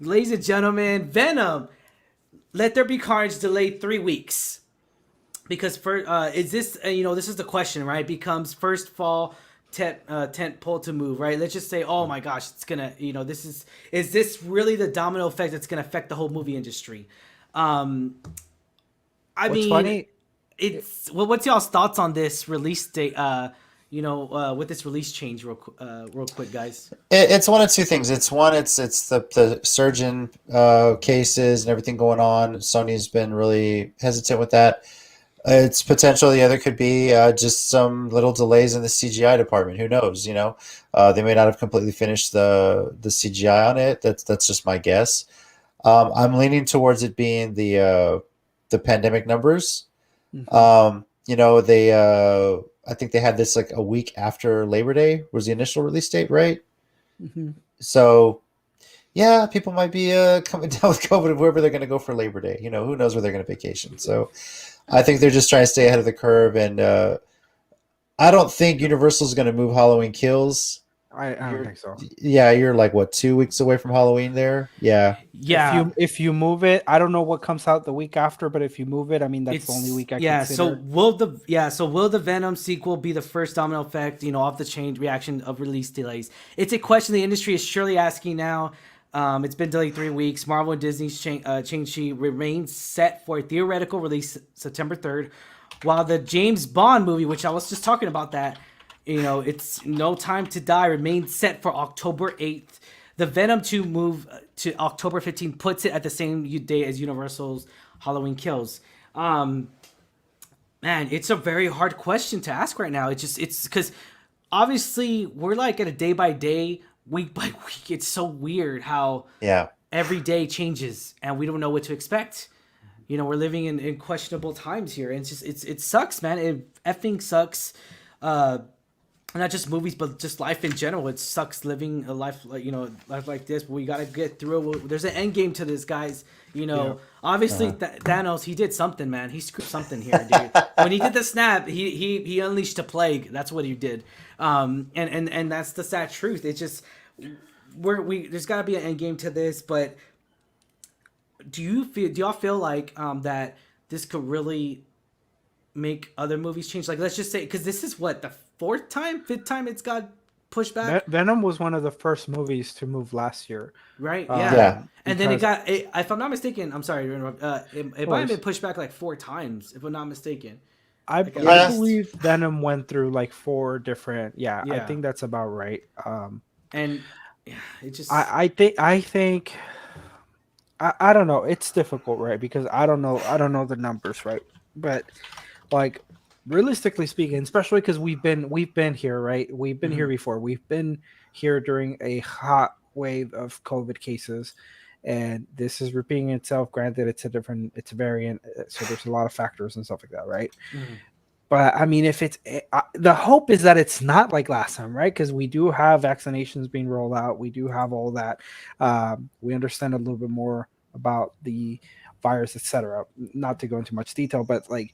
ladies and gentlemen. Venom, let there be carnage. Delayed 3 weeks because is this this is the question, right? Becomes first fall tent pole to move, right? Let's just say, oh my gosh, it's gonna, is this really the domino effect that's gonna affect the whole movie industry? What's funny? It's what's y'all's thoughts on this release date? With this release change, real quick, guys. It's one of two things. It's the surgeon cases and everything going on. Sony's been really hesitant with that. It's potential. The other could be just some little delays in the CGI department. Who knows? They may not have completely finished the CGI on it. That's just my guess. I'm leaning towards it being the pandemic numbers. Mm-hmm. I think they had this like a week after Labor Day was the initial release date, right? Mm-hmm. So, yeah, people might be coming down with COVID of wherever they're going to go for Labor Day. Who knows where they're going to vacation. So, I think they're just trying to stay ahead of the curve, and I don't think Universal's going to move Halloween Kills. I don't think so. Yeah, you're like 2 weeks away from Halloween there. Yeah. If you move it, I don't know what comes out the week after, but if you move it, I mean that's the only week I consider. So will the Venom sequel be the first domino effect, off the chain reaction of release delays? It's a question the industry is surely asking now. It's been delayed 3 weeks. Marvel and Disney's Shang-Chi remains set for a theoretical release September 3rd, while the James Bond movie, which I was just talking about that, it's No Time to Die, remains set for October 8th. The Venom 2 move to October 15th puts it at the same day as Universal's Halloween Kills. Man, it's a very hard question to ask right now. It's because obviously we're like at a day by day, week by week. It's so weird how every day changes and we don't know what to expect. We're living in questionable times here, and it sucks, man. It effing sucks. Not just movies, but just life in general. It sucks living a life life like this. But we gotta get through it. There's an end game to this, guys. Obviously Thanos, he did something, man. He screwed something here, dude. When he did the snap, he unleashed a plague. That's what he did. And that's the sad truth. It's just there's gotta be an end game to this. But do y'all feel like that this could really make other movies change? Like, let's just say, because this is what, the fifth time it's got pushed back. Venom was one of the first movies to move last year, right? And then if I'm not mistaken, I'm sorry to interrupt, it might have been pushed back like 4 times, if I'm not mistaken. I believe Venom went through like 4 different. I think that's about right. And it just I think I don't know. It's difficult, right? Because I don't know the numbers, right? But like, realistically speaking, especially because we've been here, right? We've been here before. We've been here during a hot wave of COVID cases, and this is repeating itself. Granted, it's a variant, so there's a lot of factors and stuff like that, right? But I mean, if it's the hope is that it's not like last time, right? Because we do have vaccinations being rolled out. We do have all that. We understand a little bit more about the virus, etc. Not to go into much detail, but like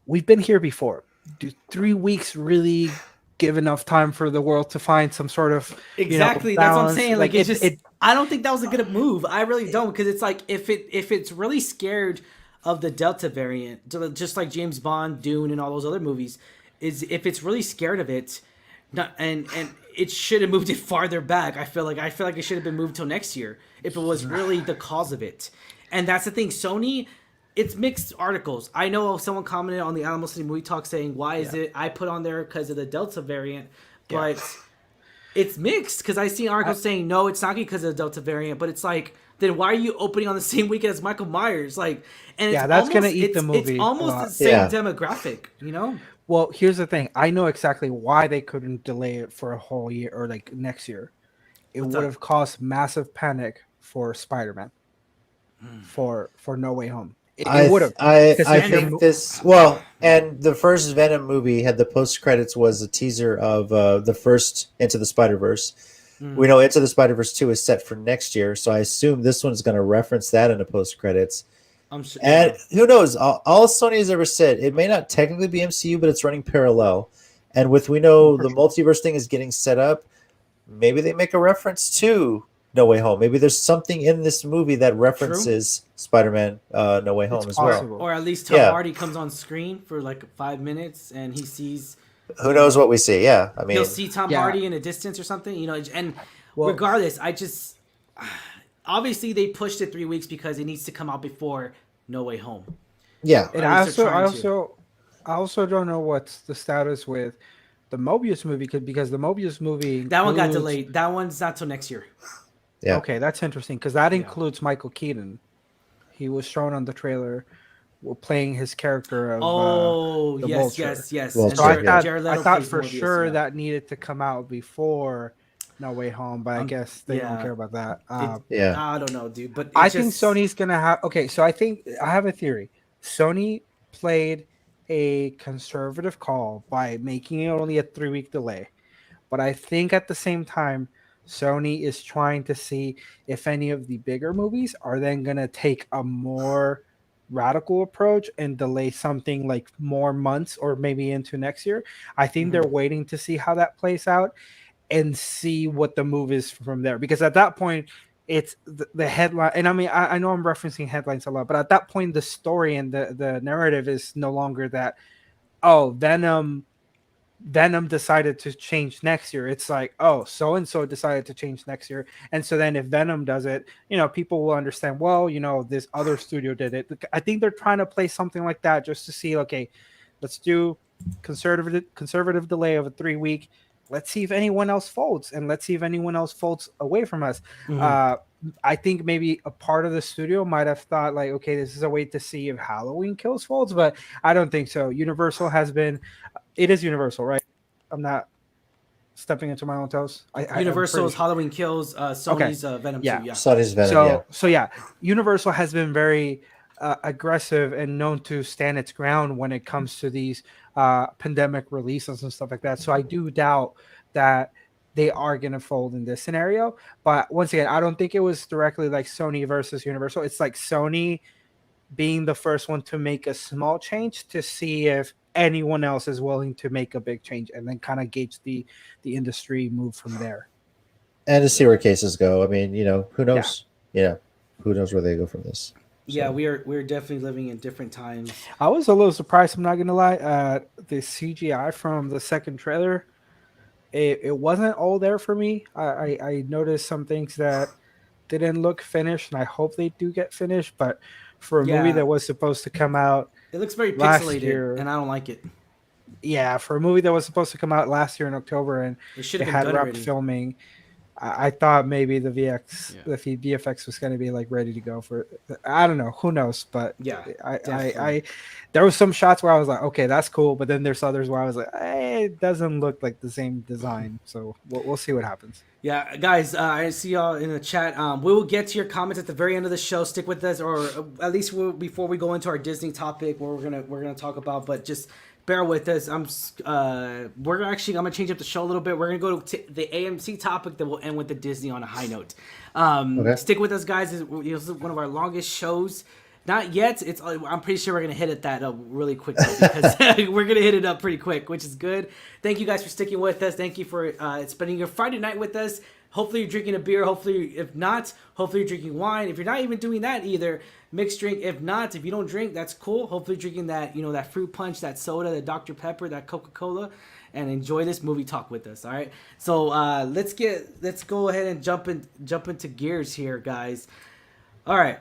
we've been here before. Do 3 weeks really give enough time for the world to find some sort of exactly that's what I'm balance? saying. Like it's just I don't think that was a good move. I really don't, because it's like if it's really scared of the Delta variant, just like James Bond, Dune, and all those other movies, is if it's really scared of it, and it should have moved it farther back. I feel like it should have been moved till next year if it was really the cause of it. And that's the thing, Sony. It's mixed articles. I know someone commented on the Alamo City Movie Talk saying, "Why is it I put on there because of the Delta variant?" But it's mixed, because I see articles saying, "No, it's not because of the Delta variant." But it's like, then why are you opening on the same weekend as Michael Myers? Like, and it's that's gonna eat the movie. It's almost the same demographic, you know. Well, here's the thing. I know exactly why they couldn't delay it for a whole year or like next year. It would have caused massive panic for Spider-Man, for No Way Home. It would have. I think this. Well, and the first Venom movie had the post credits was a teaser of the first Into the Spider-Verse. We know Into the Spider-Verse 2 is set for next year, so I assume this one's going to reference that in the post credits. I'm sure, and who knows? All Sony has ever said, it may not technically be MCU, but it's running parallel. And we know the multiverse thing is getting set up, maybe they make a reference to No Way Home. Maybe there's something in this movie that references Spider-Man No Way Home as well. Or at least Tom Hardy comes on screen for like 5 minutes and he sees. Who knows what we see? Yeah, I mean, he'll see Tom Hardy in a distance or something, you know. And regardless, obviously they pushed it 3 weeks because it needs to come out before No Way Home. Yeah, and I also don't know what's the status with the Mobius movie, because the Mobius movie that one got delayed. That one's not till next year. Yeah. Okay, that's interesting, because that includes Michael Keaton. He was shown on the trailer playing his character of the Vulture. yes. Vulture, so I thought for sure that needed to come out before No Way Home, but I guess they don't care about that. I don't know, dude. But I think Sony's gonna have. Okay, so I have a theory. Sony played a conservative call by making it only a 3-week delay, but I think at the same time, Sony is trying to see if any of the bigger movies are then gonna take a more radical approach and delay something like more months or maybe into next year. I think they're waiting to see how that plays out and see what the move is from there, because at that point it's the headline. And I mean, I know I'm referencing headlines a lot, but at that point the story and the narrative is no longer that, oh, Venom decided to change next year. It's like, oh, so and so decided to change next year, and so then if Venom does it, people will understand, well, this other studio did it. I think they're trying to play something like that just to see, okay, let's do conservative delay of a 3-week. Let's see if anyone else folds, and let's see if anyone else folds away from us. I think maybe a part of the studio might have thought like, okay, this is a way to see if Halloween Kills folds, but I don't think so. Universal has been. It is Universal, right? I'm not stepping into my own toes. Universal's Halloween Kills, Sony's Venom 2. Yeah, Sony's Venom. So Universal has been very aggressive and known to stand its ground when it comes to these pandemic releases and stuff like that. So I do doubt that they are going to fold in this scenario. But once again, I don't think it was directly like Sony versus Universal. It's like Sony being the first one to make a small change to see if anyone else is willing to make a big change, and then kind of gauge the industry move from there. And to see where cases go. I mean, who knows? Yeah. Who knows where they go from this? Yeah, we're definitely living in different times. I was a little surprised, I'm not gonna lie. The CGI from the second trailer, it wasn't all there for me. I noticed some things that didn't look finished, and I hope they do get finished. But for a movie that was supposed to come out, it looks very pixelated, and I don't like it. Yeah, for a movie that was supposed to come out last year in October, and it had wrapped filming, I thought maybe the VFX was going to be like ready to go for. I don't know, who knows, but yeah, I there was some shots where I was like, okay, that's cool, but then there's others where I was like, hey, it doesn't look like the same design, so we'll see what happens. Yeah, guys, I see y'all in the chat. We will get to your comments at the very end of the show. Stick with us, or at least before we go into our Disney topic, where we're gonna talk about. But just bear with us. I'm gonna change up the show a little bit. We're gonna go to the AMC topic, that will end with the Disney on a high note. Okay. Stick with us, guys. This is one of our longest shows. Not yet. I'm pretty sure we're gonna hit it that up really quick because we're gonna hit it up pretty quick, which is good. Thank you guys for sticking with us. Thank you for spending your Friday night with us. Hopefully you're drinking a beer. Hopefully, if not, hopefully you're drinking wine. If you're not even doing that either, mixed drink. If not, if you don't drink, that's cool. Hopefully you're drinking that, that fruit punch, that soda, that Dr. Pepper, that Coca-Cola, and enjoy this movie talk with us. All right. So let's go ahead and jump into gears here, guys. All right.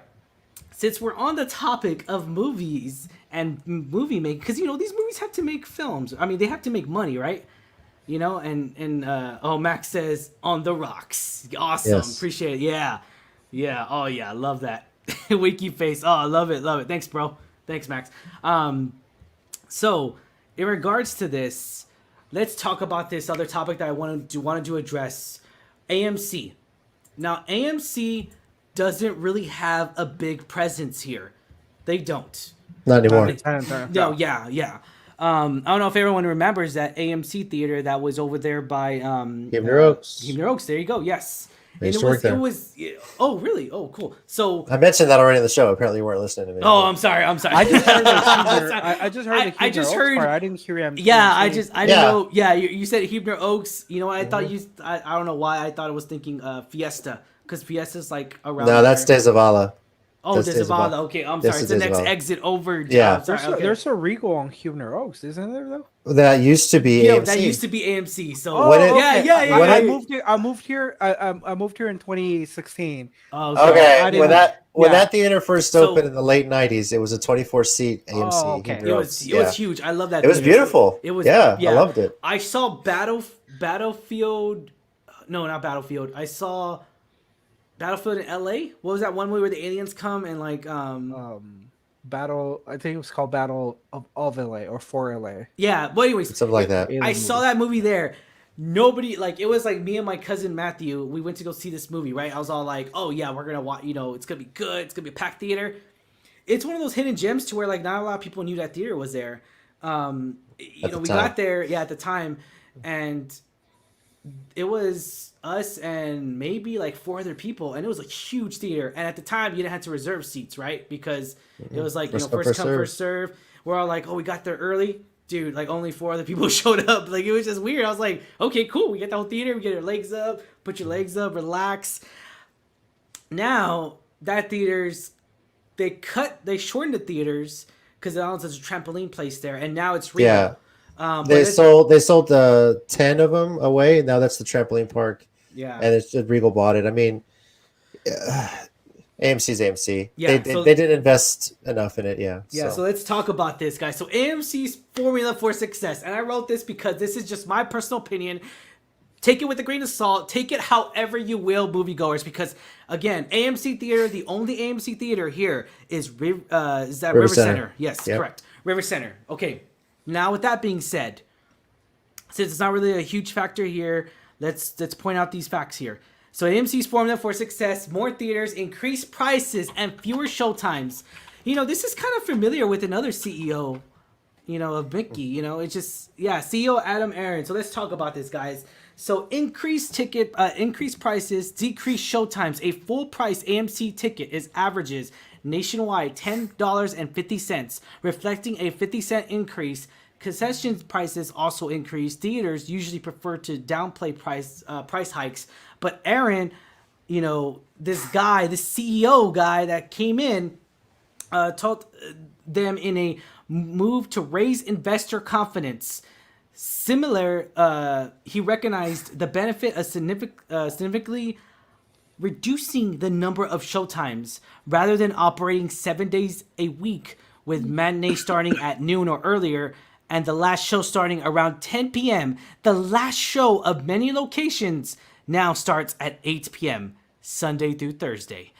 Since we're on the topic of movies and movie making, because these movies have to make films. I mean, they have to make money, right? Max says on the rocks. Awesome. Yes. Appreciate it. Yeah. Oh yeah, I love that. Wiki face. Oh, I love it. Thanks, bro. Thanks, Max. So in regards to this, let's talk about this other topic that I wanted to address. AMC. Now, AMC doesn't really have a big presence here. They don't. Not anymore. No, yeah. I don't know if everyone remembers that AMC theater that was over there by Huebner Oaks. Huebner Oaks, there you go. Yes. And it was oh really? Oh cool. So I mentioned that already in the show. Apparently you weren't listening to me. Oh, I'm sorry. I just heard I just heard part. I didn't hear him. Yeah, I didn't know. Yeah, you said Huebner Oaks. You know what I thought I don't know why I thought it was thinking Fiesta, because Fiesta's like around. No, that's De Zavala. Oh, De Zavala. Okay, I'm sorry. It's the next exit over. Yeah. There's a Regal on Huebner Oaks, isn't there though? That used to be AMC. That used to be AMC. So I moved here. I moved here in 2016. Okay. When that theater first opened in the late 90s, it was a 24-seat AMC. Oh, okay. It was huge. I love that. It was beautiful. It was. Yeah, I loved it. I saw Battlefield. No, not Battlefield. I saw Battlefield in LA. What was that one movie where the aliens come and like Battle? I think it was called Battle of LA or for LA. Yeah, but anyways, something like that. I saw that movie there. Nobody, like, it was like me and my cousin Matthew. We went to go see this movie, right? I was all like, "Oh yeah, we're gonna watch. It's gonna be good. It's gonna be a packed theater." It's one of those hidden gems to where like not a lot of people knew that theater was there. We got there, at the time, and it was us and maybe like 4 other people, and it was a huge theater. And at the time, you didn't have to reserve seats, right? Because it was like first come first serve. We're all like, "Oh, we got there early." Dude, like only 4 other people showed up. Like it was just weird. I was like, okay, cool. We get the whole theater. We get our legs up. Put your legs up. Relax. Now that theaters, they shortened the theaters because there's a trampoline place there, and now it's real. Yeah. They sold the 10 of them away. Now that's the trampoline park. Yeah. And it's just Regal bought it. I mean, AMC's AMC. Yeah, they didn't invest enough in it. Yeah. Yeah. So let's talk about this, guys. So AMC's formula for success, and I wrote this because this is just my personal opinion. Take it with a grain of salt. Take it however you will, moviegoers. Because again, AMC Theater, the only AMC theater here is River Center. Yes, yep. Correct. River Center. Okay. Now, with that being said, since it's not really a huge factor here, let's point out these facts here. So AMC's formula for success: more theaters, increased prices, and fewer showtimes. This is kind of familiar with another CEO, of Mickey. It's just, CEO Adam Aaron. So let's talk about this, guys. So increased prices, decreased showtimes. A full price AMC ticket averages nationwide $10.50, reflecting a 50-cent increase. Concession prices also increase. Theaters usually prefer to downplay price hikes, but Aaron, this CEO guy that came in, told them in a move to raise investor confidence. Similar, he recognized the benefit of significantly reducing the number of showtimes rather than operating 7 days a week with matinee starting at noon or earlier and the last show starting around 10 p.m. The last show of many locations now starts at 8 p.m. Sunday through Thursday.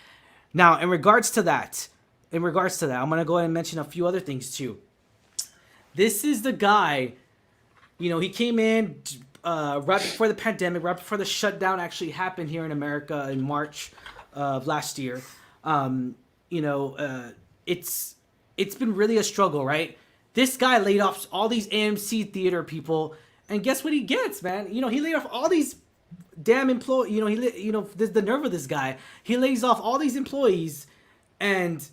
Now, in regards to that, I'm going to go ahead and mention a few other things too. This is the guy, he came in right before the pandemic, right before the shutdown actually happened here in America in March of last year. It's been really a struggle, right? This guy laid off all these AMC theater people, and guess what he gets, man? He laid off all these damn employees. The nerve of this guy. He lays off all these employees, and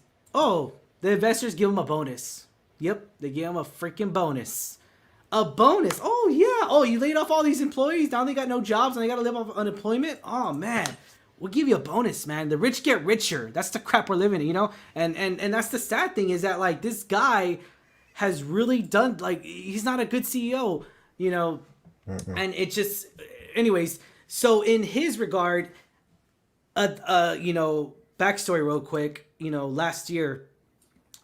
The investors give him a bonus. Yep, they give him a freaking bonus. A bonus. Oh yeah. Oh, you laid off all these employees. Now they got no jobs and they got to live off unemployment. Oh man, we'll give you a bonus, man. The rich get richer. That's the crap we're living in, you know. And that's the sad thing is that like this guy has really done like he's not a good CEO, you know. And it just, anyways. So in his regard, you know, backstory real quick. You know, last year.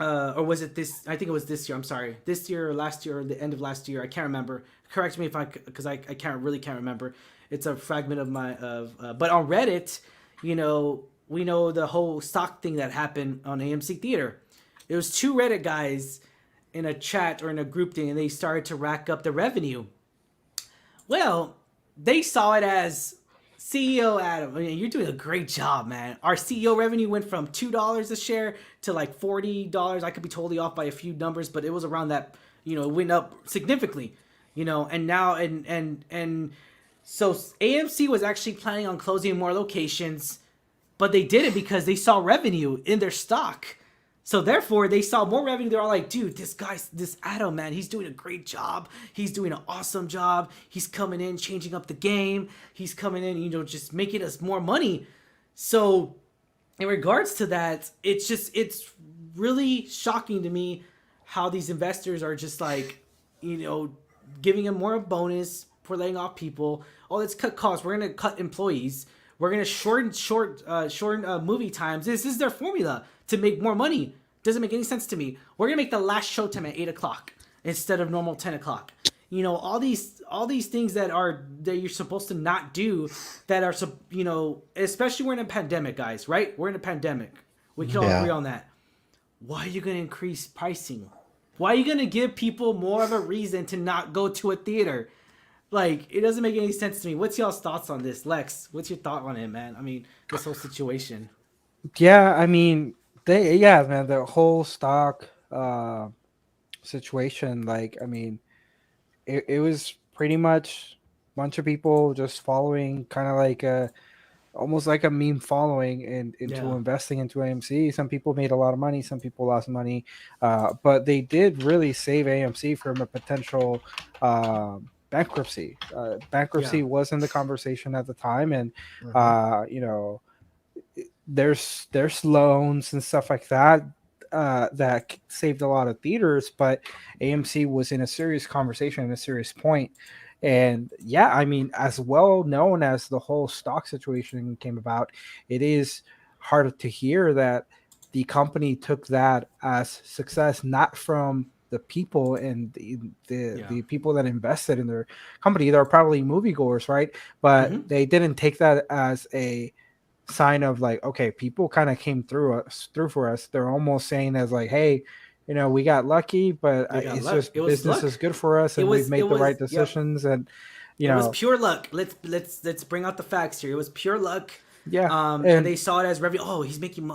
Or was it this? I think it was this year. I'm sorry, this year or last year or the end of last year. I can't remember. Correct me if because I can't remember. It's a fragment of my But on Reddit, you know, we know the whole stock thing that happened on AMC Theater. It was two Reddit guys in a chat or in a group thing, and they started to rack up the revenue. Well, they saw it as CEO Adam, I mean, you're doing a great job, man. Our CEO revenue went from $2 a share to like $40. I could be totally off by a few numbers, but it was around that. You know, it went up significantly. You know, and now and so AMC was actually planning on closing more locations, but they did it because they saw revenue in their stock. So therefore, they saw more revenue. They're all like, dude, this Adam, man, he's doing a great job. He's doing an awesome job. He's coming in, changing up the game. He's coming in, you know, just making us more money. So in regards to that, it's really shocking to me how these investors are just like, you know, giving him more bonus for laying off people. Oh, let's cut costs. We're going to cut employees. We're going to shorten movie times. This is their formula to make more money. Doesn't make any sense to me. We're gonna make the last showtime at 8 o'clock instead of normal 10 o'clock. You know, all these things that you're supposed to not do that are, you know, especially we're in a pandemic, guys, right? We're in a pandemic. We can all agree on that. Why are you gonna increase pricing? Why are you gonna give people more of a reason to not go to a theater? Like, it doesn't make any sense to me. What's y'all's thoughts on this, Lex? What's your thought on it, man? I mean, this whole situation. Yeah, I mean, man, the whole stock situation, like, I mean, it was pretty much a bunch of people just following, kind of like almost like a meme following into investing into AMC. Some people made a lot of money, some people lost money, but they did really save AMC from a potential bankruptcy. Bankruptcy was in the conversation at the time, and you know, there's loans and stuff like that that saved a lot of theaters, but AMC was in a serious conversation and a serious point. And yeah, I mean, as well known as the whole stock situation came about, it is hard to hear that the company took that as success, not from the people and the people that invested in their company. They're probably moviegoers, right? But they didn't take that as a sign of like, okay, people kind of came through for us. They're almost saying as like, hey, you know, we got lucky, but just business is good for us, and we've made the right decisions. And you know, it was pure luck. Let's bring out the facts here. It was pure luck. Yeah. And they saw it as revenue. Oh,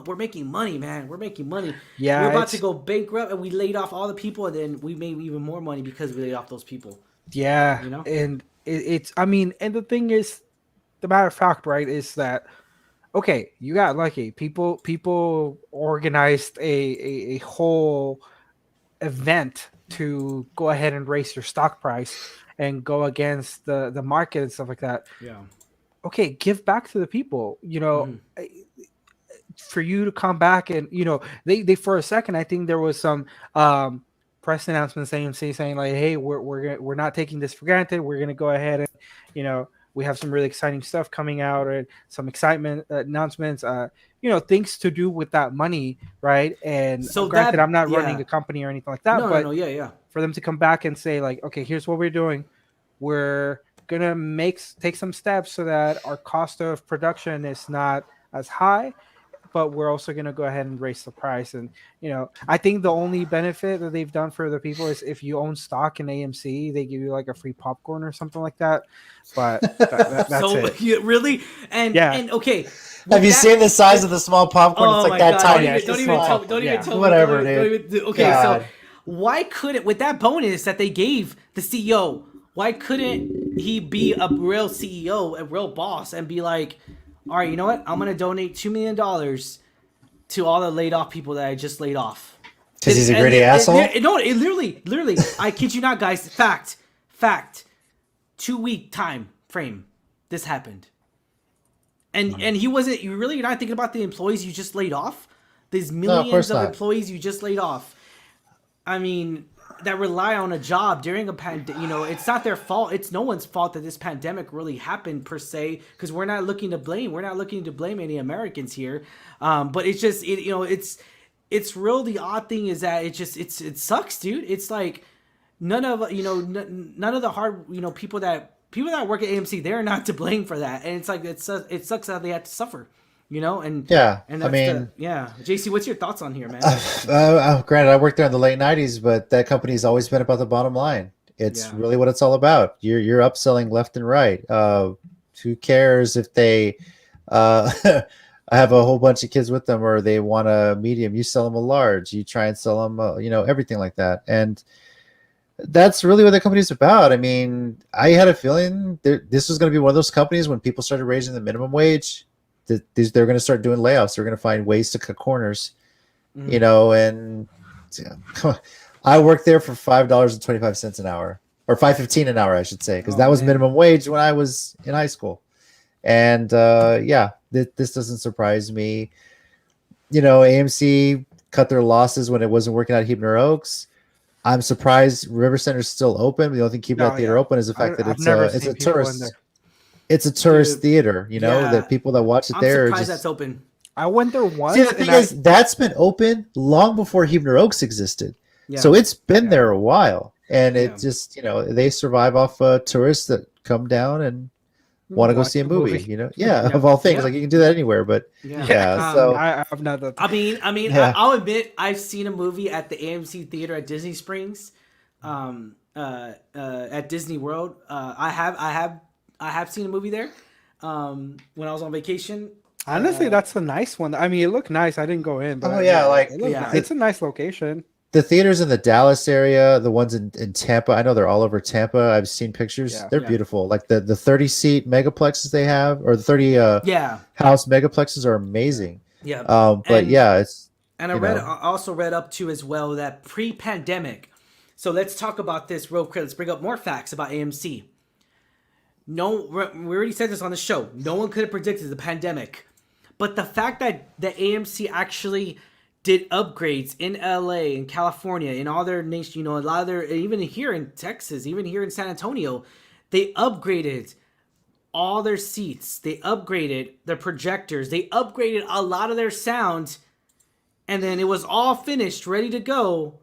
we're making money, man. We're making money. Yeah. We're about to go bankrupt, and we laid off all the people, and then we made even more money because we laid off those people. Yeah. You know? And it's, I mean, and the thing is, the matter of fact, right, is that, okay, you got lucky. People organized a whole event to go ahead and raise your stock price and go against the market and stuff like that. Yeah. Okay, give back to the people. You know, for you to come back and, you know, they for a second, I think there was some press announcements saying like, hey, we're not taking this for granted. We're gonna go ahead and, you know, we have some really exciting stuff coming out, and some excitement announcements, you know, things to do with that money, right? And so granted, I'm not running a company or anything like that, but for them to come back and say like, okay, here's what we're doing. We're gonna take some steps so that our cost of production is not as high, but we're also going to go ahead and raise the price. And, you know, I think the only benefit that they've done for the people is if you own stock in AMC, they give you like a free popcorn or something like that. But that's so, it. Really? And okay. Have you seen the size of the small popcorn? It's like that tiny. Don't even tell me. Whatever, dude. Okay, God. So why couldn't, with that bonus that they gave the CEO, why couldn't he be a real CEO, a real boss, and be like, all right, you know what? I'm going to donate $2 million to all the laid off people that I just laid off. Because he's a gritty asshole? No, it literally, I kid you not, guys. Fact. 2-week time frame. This happened. And he wasn't, you're not thinking about the employees you just laid off? There's millions of employees you just laid off. I mean, that rely on a job during a pandemic. It's not their fault. It's no one's fault that this pandemic really happened per se, because we're not looking to blame. We're not looking to blame any Americans here. But it's just, it's real. The odd thing is that it sucks, dude. It's like none of the hard, people that work at AMC, they're not to blame for that. And it's like, it sucks that they have to suffer. And yeah, and that's JC, what's your thoughts on here, man? Granted, I worked there in the late '90s, but that company's always been about the bottom line. It's really what it's all about. You're upselling left and right. Who cares if they have a whole bunch of kids with them, or they want a medium? You sell them a large. You try and sell them, everything like that. And that's really what the company's about. I mean, I had a feeling this was going to be one of those companies when people started raising the minimum wage. They're going to start doing layoffs. They're going to find ways to cut corners, and I worked there for $5.25 an hour, or $5.15 an hour, I should say, because that was minimum wage when I was in high school. And this doesn't surprise me. AMC cut their losses when it wasn't working out at Huebner Oaks. I'm surprised River Center is still open. The only thing keeping that theater open is the fact that it's a tourist. It's a tourist theater, that people that watch it there. I'm surprised that's open. I went there once. See, the thing is, that's been open long before Huebner Oaks existed. Yeah. So it's been there a while. And it just, they survive off tourists that come down and want to go see a movie, of all things. Like, you can do that anywhere, but so I've not done that. I mean, I'll admit I've seen a movie at the AMC theater at Disney Springs, at Disney World. I have seen a movie there when I was on vacation. Honestly, that's a nice one. I mean, it looked nice. I didn't go in, but it's a nice location. The theaters in the Dallas area, the ones in Tampa, I know they're all over Tampa. I've seen pictures. Yeah. They're beautiful. Like the 30-seat megaplexes they have, or the 30 house megaplexes are amazing. Yeah. It's. And I also read up to as well that pre-pandemic. So let's talk about this real quick. Let's bring up more facts about AMC. No, we already said this on the show. No one could have predicted the pandemic. But the fact that the AMC actually did upgrades in LA, in California, in all their nation, a lot of their, even here in Texas, even here in San Antonio, they upgraded all their seats. They upgraded their projectors. They upgraded a lot of their sound. And then it was all finished, ready to go.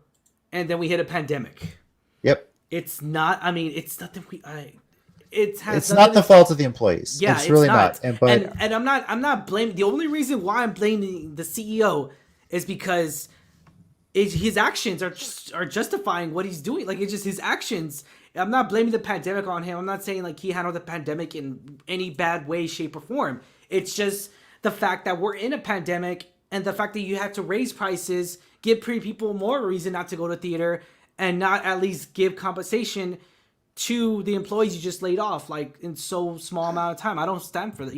And then we hit a pandemic. Yep. It's not, it's nothing it's not the fault of the employees. Yeah, it's really not. And I'm not blaming. The only reason why I'm blaming the CEO is because his actions are justifying what he's doing. Like, it's just his actions. I'm not blaming the pandemic on him. I'm not saying like he handled the pandemic in any bad way, shape, or form. It's just the fact that we're in a pandemic, and the fact that you have to raise prices, give people more reason not to go to theater, and not at least give compensation to the employees you just laid off, like, in so small amount of time. I don't stand for that.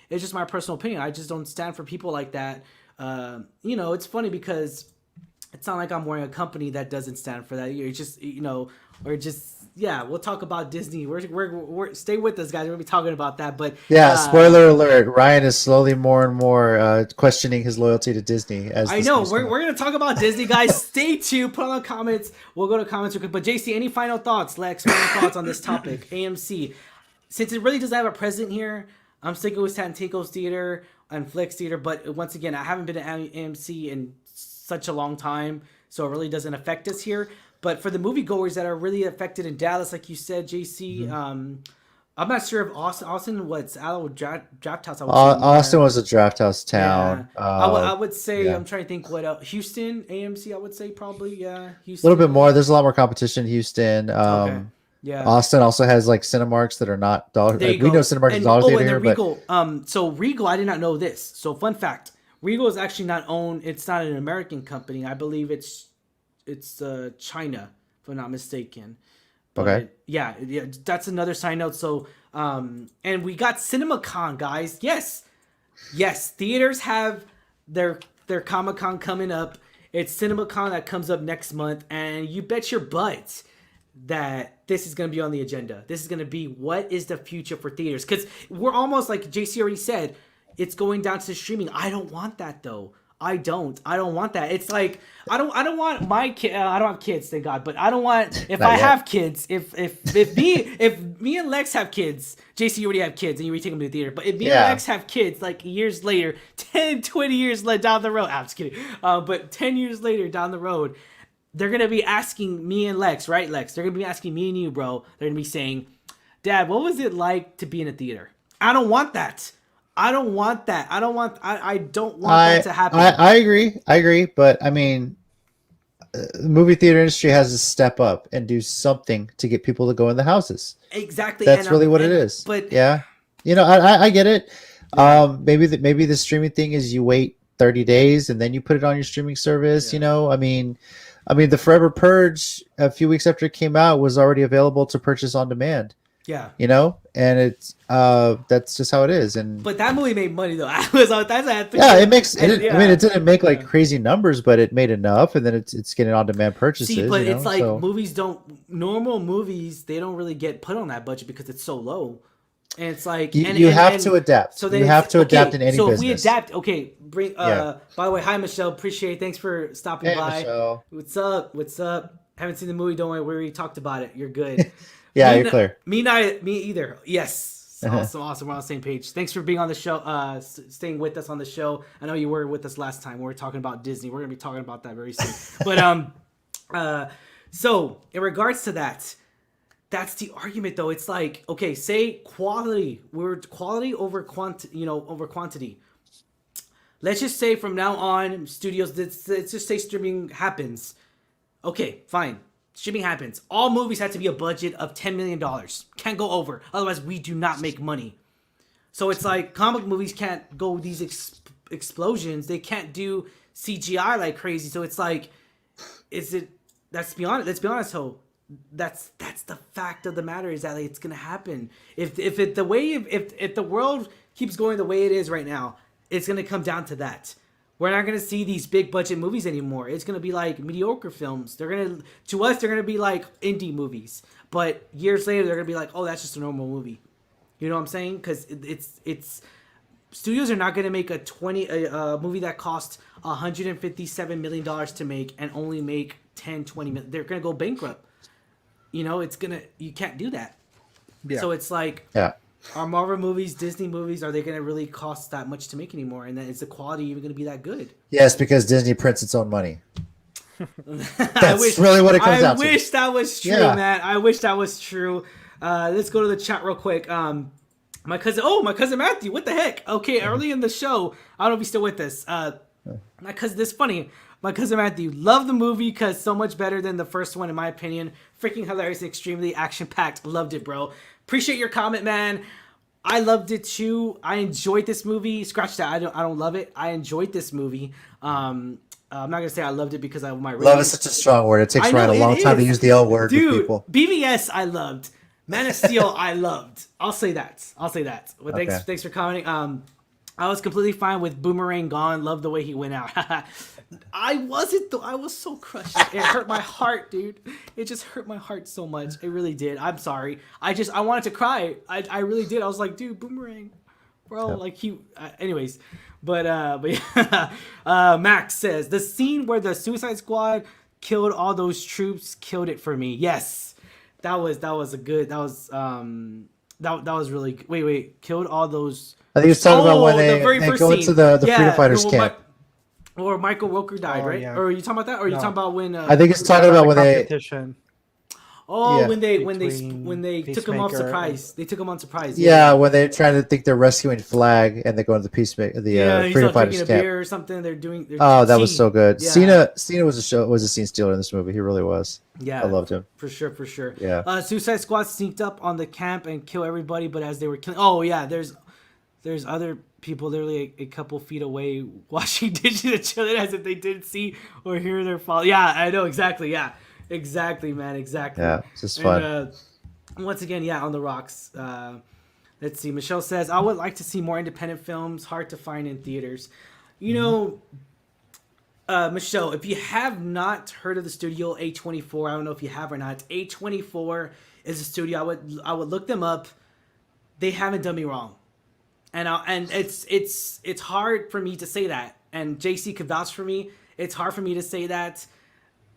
It's just my personal opinion. I just don't stand for people like that. It's funny because it's not like I'm wearing a company that doesn't stand for that. You're just, we'll talk about Disney. We're stay with us, guys. We're gonna be talking about that. But spoiler alert: Ryan is slowly more and more questioning his loyalty to Disney. I know we're gonna talk about Disney, guys. Stay tuned. Put on the comments. We'll go to comments real quick. But JC, any final thoughts? Lex, final thoughts on this topic? AMC, since it really doesn't have a president here, I'm sticking with Santiago's Theater and Flex Theater. But once again, I haven't been to AMC in such a long time, so it really doesn't affect us here. But for the moviegoers that are really affected in Dallas, like you said, JC, I'm not sure if Austin what's Alamo Draft House. Austin was a draft house town. Yeah. I would say, I'm trying to think what else. Houston, AMC, I would say probably, Houston. A little bit more. There's a lot more competition in Houston. Okay. Yeah. Austin also has like Cinemarks that are not dollar. Like, we know Cinemarks is dollar theater here, Regal. So Regal, I did not know this. So fun fact, Regal is actually not owned. It's not an American company. I believe it's China, if I'm not mistaken. But okay. Yeah, that's another side note. So, and we got CinemaCon, guys. Yes, theaters have their Comic-Con coming up It's CinemaCon that comes up next month, and you bet your butt that this is going to be on the agenda. This is going to be what is the future for theaters, because we're almost, like JC already said, it's going down to streaming. I don't want that though. I don't want that. It's like I don't want my kid. I don't have kids, thank God. But I don't want, if I have kids, if me and Lex have kids, JC, you already have kids and you already take them to the theater. But if me and Lex have kids, like years later, 10, 20 years down the road, I'm just kidding. But 10 years later down the road, they're gonna be asking me and Lex, right, Lex? They're gonna be asking me and you, bro. They're gonna be saying, Dad, what was it like to be in a theater? I don't want that. I don't want that to happen. I agree. But I mean, the movie theater industry has to step up and do something to get people to go in the houses. Exactly. That's really what it is. But yeah, I get it. Maybe the streaming thing is you wait 30 days and then you put it on your streaming service. Yeah. I mean, the Forever Purge a few weeks after it came out was already available to purchase on demand. Yeah. And it's that's just how it is. But that movie made money though. It makes it. I mean, it didn't make like crazy numbers, but it made enough, and then it's getting on demand purchases. See, but it's like normal movies, they don't really get put on that budget because it's so low. And it's like you have to adapt. So you have to adapt in any business. So we adapt. Okay, by the way, hi Michelle, appreciate it. Thanks for stopping by. Michelle. What's up? Haven't seen the movie, don't worry, we already talked about it. You're good. Yeah, you're clear. Me either. Yes. Awesome. We're on the same page. Thanks for being on the show, staying with us on the show. I know you were with us last time. We were talking about Disney. We're going to be talking about that very soon. But so in regards to that, that's the argument though. It's like, okay, say quality. We're quality over quantity. Let's just say from now on, studios, let's just say streaming happens. Okay, fine. Streaming happens. All movies have to be a budget of $10 million. Can't go over. Otherwise, we do not make money. So it's like comic movies can't go these explosions. They can't do CGI like crazy. So it's like, let's be honest, Ho. That's the fact of the matter is that it's gonna happen. If the world keeps going the way it is right now, it's gonna come down to that. We're not going to see these big budget movies anymore. It's going to be like mediocre films. To us, they're going to be like indie movies. But years later, they're going to be like, oh, that's just a normal movie. You know what I'm saying? Because it's studios are not going to make a movie that costs $157 million to make and only make 10, 20 million. They're going to go bankrupt. You can't do that. Yeah. So it's like, are Marvel movies, Disney movies, are they going to really cost that much to make anymore? And then is the quality even going to be that good? Yes, because Disney prints its own money. That's really what it comes down to. I wish that was true, man. I wish that was true. Let's go to the chat real quick. My cousin Matthew, what the heck? Okay, early in the show, I don't know if he's still with us. My cousin, this is funny. My cousin Matthew loved the movie because so much better than the first one, in my opinion. Freaking hilarious and extremely action-packed. Loved it, bro. Appreciate your comment, man. I loved it too. I enjoyed this movie. Scratch that. I don't love it. I enjoyed this movie. I'm not gonna say I loved it because of my rating. Love is such a strong word. It takes Ryan a long time to use the L word with people. BVS I loved. Man of Steel I loved. I'll say that. Well, thanks for commenting. I was completely fine with Boomerang gone. Loved the way he went out. I wasn't though. I was so crushed. It hurt my heart, dude. It just hurt my heart so much. It really did. I'm sorry. I wanted to cry. I really did. I was like, dude, Boomerang, bro. Yep. Like he. Anyways, but yeah. Max says the scene where the Suicide Squad killed all those troops killed it for me. Yes, that was really good. Wait, killed all those. I think he was talking about when they go into the freedom fighters camp. Or Michael Rooker died, right? Yeah. Or are you talking about that? Or are you talking about when? I think it's talking about when they. When they took him off surprise. They took him on surprise. Yeah, when they're trying to think they're rescuing Flag and they go into the freedom fighters camp. Beer or something. That was so good. Yeah. Cena was a scene stealer in this movie. He really was. Yeah, I loved him for sure. Yeah. Suicide Squad sneaked up on the camp and kill everybody, but as they were killing, there's other people literally a couple feet away washing dishes and chilling as if they didn't see or hear their fall. Yeah, I know exactly. Yeah, exactly, man, exactly. Yeah, it's just fun. And, once again, on the rocks. Let's see. Michelle says, I would like to see more independent films. Hard to find in theaters. You know, Michelle, if you have not heard of the studio A24, I don't know if you have or not. A24 is a studio. I would look them up. They haven't done me wrong, and it's hard for me to say that. And JC could vouch for me. It's hard for me to say that,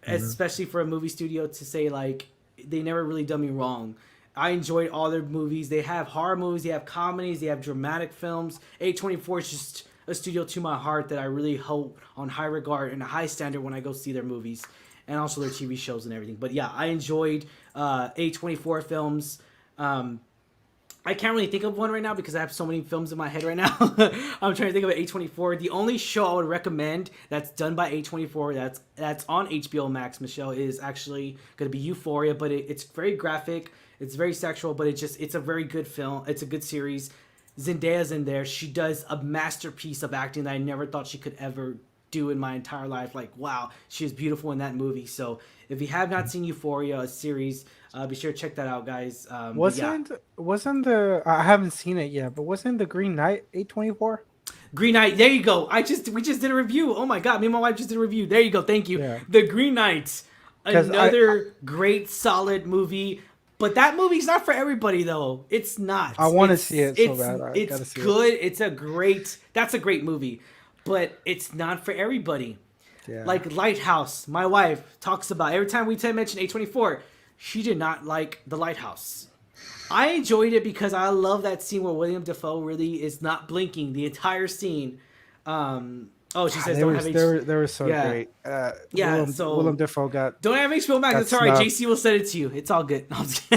especially for a movie studio to say like they never really done me wrong. I enjoyed all their movies. They have horror movies, they have comedies, they have dramatic films. A24 is just a studio to my heart that I really hold on high regard and a high standard when I go see their movies and also their TV shows and everything. But yeah, I enjoyed A24 films. I can't really think of one right now because I have so many films in my head right now. I'm trying to think of A24. The only show I would recommend that's done by A24 that's on HBO Max, Michelle, is actually going to be Euphoria, but it's very graphic. It's very sexual, but it's a very good film. It's a good series. Zendaya's in there. She does a masterpiece of acting that I never thought she could ever do in my entire life. Like, wow, she is beautiful in that movie. So if you have not seen Euphoria, a series, be sure to check that out, guys. Wasn't the I haven't seen it yet, but wasn't the Green Knight A24? Green Knight, there you go. We just did a review. Oh my god, me and my wife just did a review. There you go. Thank you. Yeah. The Green Knight, another great solid movie. But that movie's not for everybody, though. It's not. I want to see it so bad. It's good. That's a great movie. But it's not for everybody. Yeah. Like Lighthouse. My wife talks about, every time we mention A24, she did not like The Lighthouse. I enjoyed it because I love that scene where William Dafoe really is not blinking the entire scene. She says they were so great. Willem Dafoe got. Don't have HBO Max. It's all right. JC will send it to you. It's all good. I'm just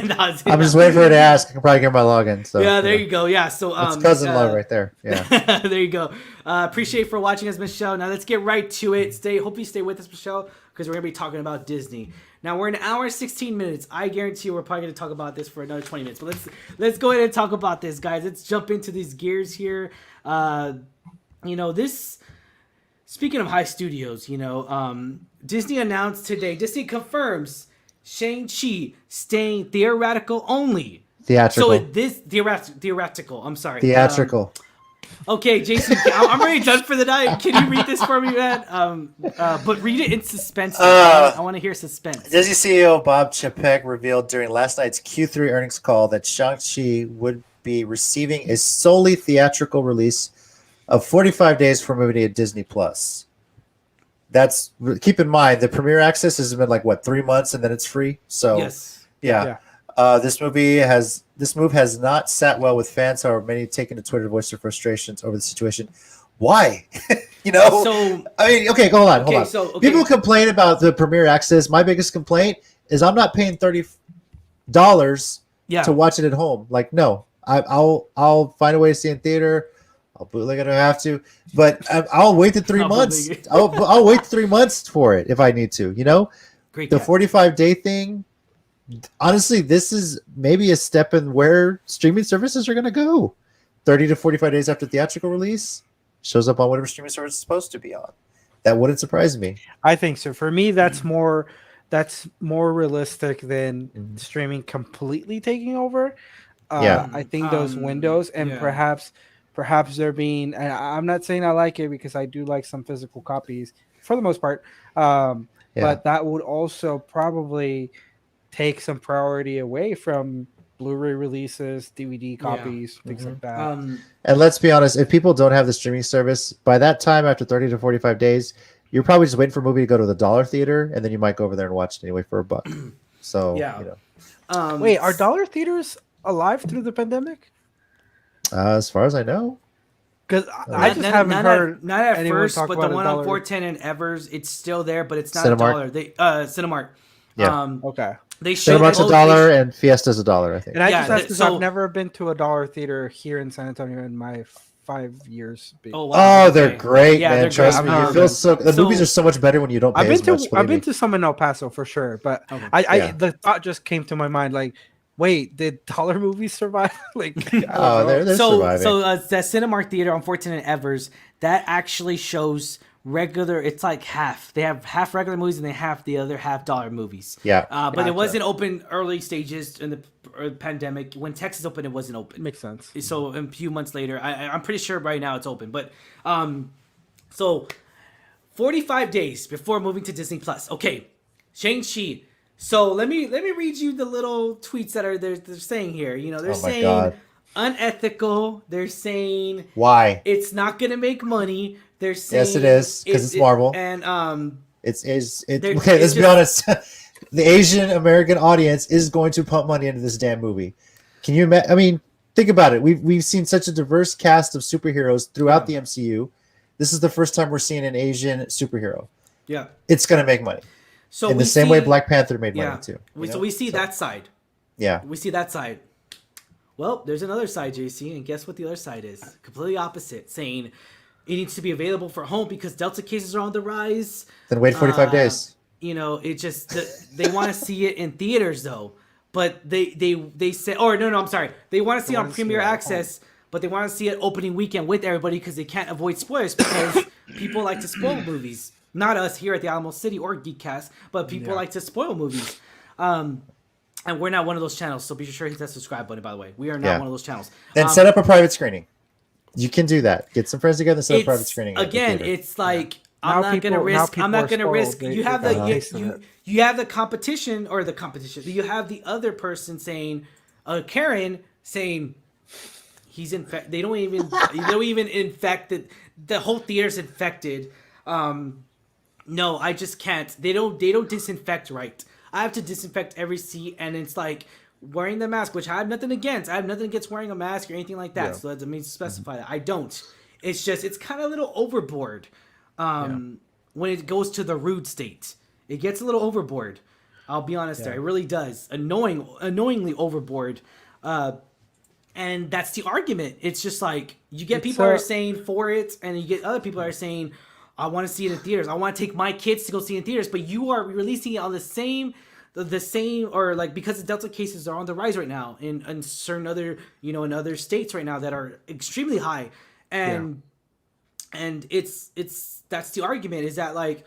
waiting for her to ask. I can probably get my login. So yeah, there you go. Yeah, so it's cousin love right there. Yeah, there you go. Appreciate for watching us, Michelle. Now let's get right to it. Hope you stay with us, Michelle, because we're gonna be talking about Disney. Now we're an hour and 16 minutes. I guarantee you we're probably gonna talk about this for another 20 minutes. But let's go ahead and talk about this, guys. Let's jump into these gears here. Speaking of high studios, Disney announced today, Disney confirms Shang-Chi staying theoretical only. Theatrical. So theoretical. I'm sorry. Theatrical. Okay, Jason, I'm already done for the night. Can you read this for me, man? But read it in suspense. I want to hear suspense. Disney CEO Bob Chapek revealed during last night's Q3 earnings call that Shang-Chi would be receiving a solely theatrical release of 45 days for movie at Disney Plus. That's, keep in mind, the premiere access has been like 3 months and then it's free. So yes, yeah. This move has not sat well with fans, however, many have taken to Twitter to voice their frustrations over the situation. Why? So I mean, okay, hold on. So, people complain about the premiere access. My biggest complaint is I'm not paying $30 to watch it at home. Like, no, I'll find a way to see it in theater. I'll bootleg it if I have to, but I'll wait the 3 months. I'll wait 3 months for it if I need to. Great. The 45-day thing. Honestly, this is maybe a step in where streaming services are going to go. 30 to 45 days after theatrical release, shows up on whatever streaming service it's supposed to be on. That wouldn't surprise me. I think so. For me, that's more realistic than streaming completely taking over. I think those windows and perhaps they're being. I'm not saying I like it because I do like some physical copies for the most part. But that would also probably take some priority away from Blu-ray releases, DVD copies, things like that. And let's be honest, if people don't have the streaming service, by that time, after 30 to 45 days, you're probably just waiting for a movie to go to the dollar theater, and then you might go over there and watch it anyway for $1. So, wait, are dollar theaters alive through the pandemic? As far as I know. Because I just haven't heard not at first, talk but about the one on 410 and Evers, it's still there, but it's not Cinemark. $1. Cinemark. Yeah. Okay. They showed Cinemark's $1 and Fiesta's $1, I think. And I just asked because I've never been to a dollar theater here in San Antonio in my 5 years. Oh, wow. Oh, they're great, man. They're Trust great. me. You feel the movies are so much better when you don't pay as much. I've been to some in El Paso for sure, but the thought just came to my mind, like, wait, did dollar movies survive? Like, they're surviving. So that Cinemark theater on 14 and Evers, that actually shows regular. It's like half. They have half regular movies and they have the other half dollar movies. Yeah. But it wasn't open early stages in the pandemic. When Texas opened, it wasn't open. Makes sense. So a few months later, I'm pretty sure right now it's open. But so 45 days before moving to Disney Plus. Okay, Shang-Chi. So let me read you the little tweets that they're saying here. You know, they're saying God. unethical. They're saying Why? it's not gonna make money. They're saying Yes, it is, because it's Marvel. And okay. Let's be honest. The Asian American audience is going to pump money into this damn movie. Can you imagine? I mean, think about it. We've seen such a diverse cast of superheroes throughout the MCU. This is the first time we're seeing an Asian superhero. Yeah, it's gonna make money. So in the same way Black Panther made money too. So we see that side. Yeah, we see that side. Well, there's another side, JC, and guess what the other side is? Completely opposite, saying it needs to be available for home because Delta cases are on the rise. Then wait 45 days. You know, it just they want to see it in theaters though, but they said, or no, I'm sorry, they want to see it on Premier Access, but they want to see it opening weekend with everybody because they can't avoid spoilers because people like to spoil movies. Not us here at the Alamo City or Geekcast, but people like to spoil movies. And we're not one of those channels, so be sure to hit that subscribe button, by the way. We are not one of those channels. Then set up a private screening. You can do that. Get some friends together and set up a private screening. Again, it's like I'm not gonna risk. You have you have the competition or the competition. You have the other person saying, Karen saying he's infected. They don't even infect it. The whole theater's infected. No, I just can't. They don't disinfect right. I have to disinfect every seat, and it's like wearing the mask, which I have nothing against. I have nothing against wearing a mask or anything like that. So that doesn't mean to specify that. I don't. It's just it's kind of a little overboard when it goes to the rude state. It gets a little overboard. I'll be honest there. It really does. Annoyingly overboard. And that's the argument. It's just like you get people that are saying for it, and you get other people that are saying, I want to see it in theaters. I want to take my kids to go see it in theaters, but you are releasing it on the same, or like because the Delta cases are on the rise right now in certain other, in other states right now that are extremely high, and it's that's the argument is that like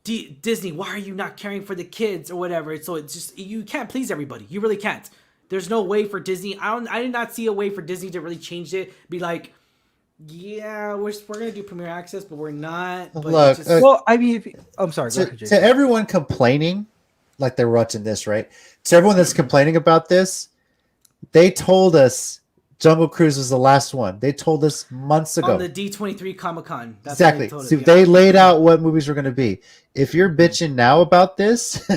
Disney, why are you not caring for the kids or whatever? So it's just you can't please everybody. You really can't. There's no way for Disney. I did not see a way for Disney to really change it. Be like, yeah, we're gonna do Premier Access, but we're not. But look, well, I mean, I'm sorry. To everyone complaining, like they're watching this, right? To everyone that's complaining about this, they told us Jungle Cruise was the last one. They told us months ago on the D23 Comic-Con. Exactly. So they laid out what movies were going to be. If you're bitching now about this,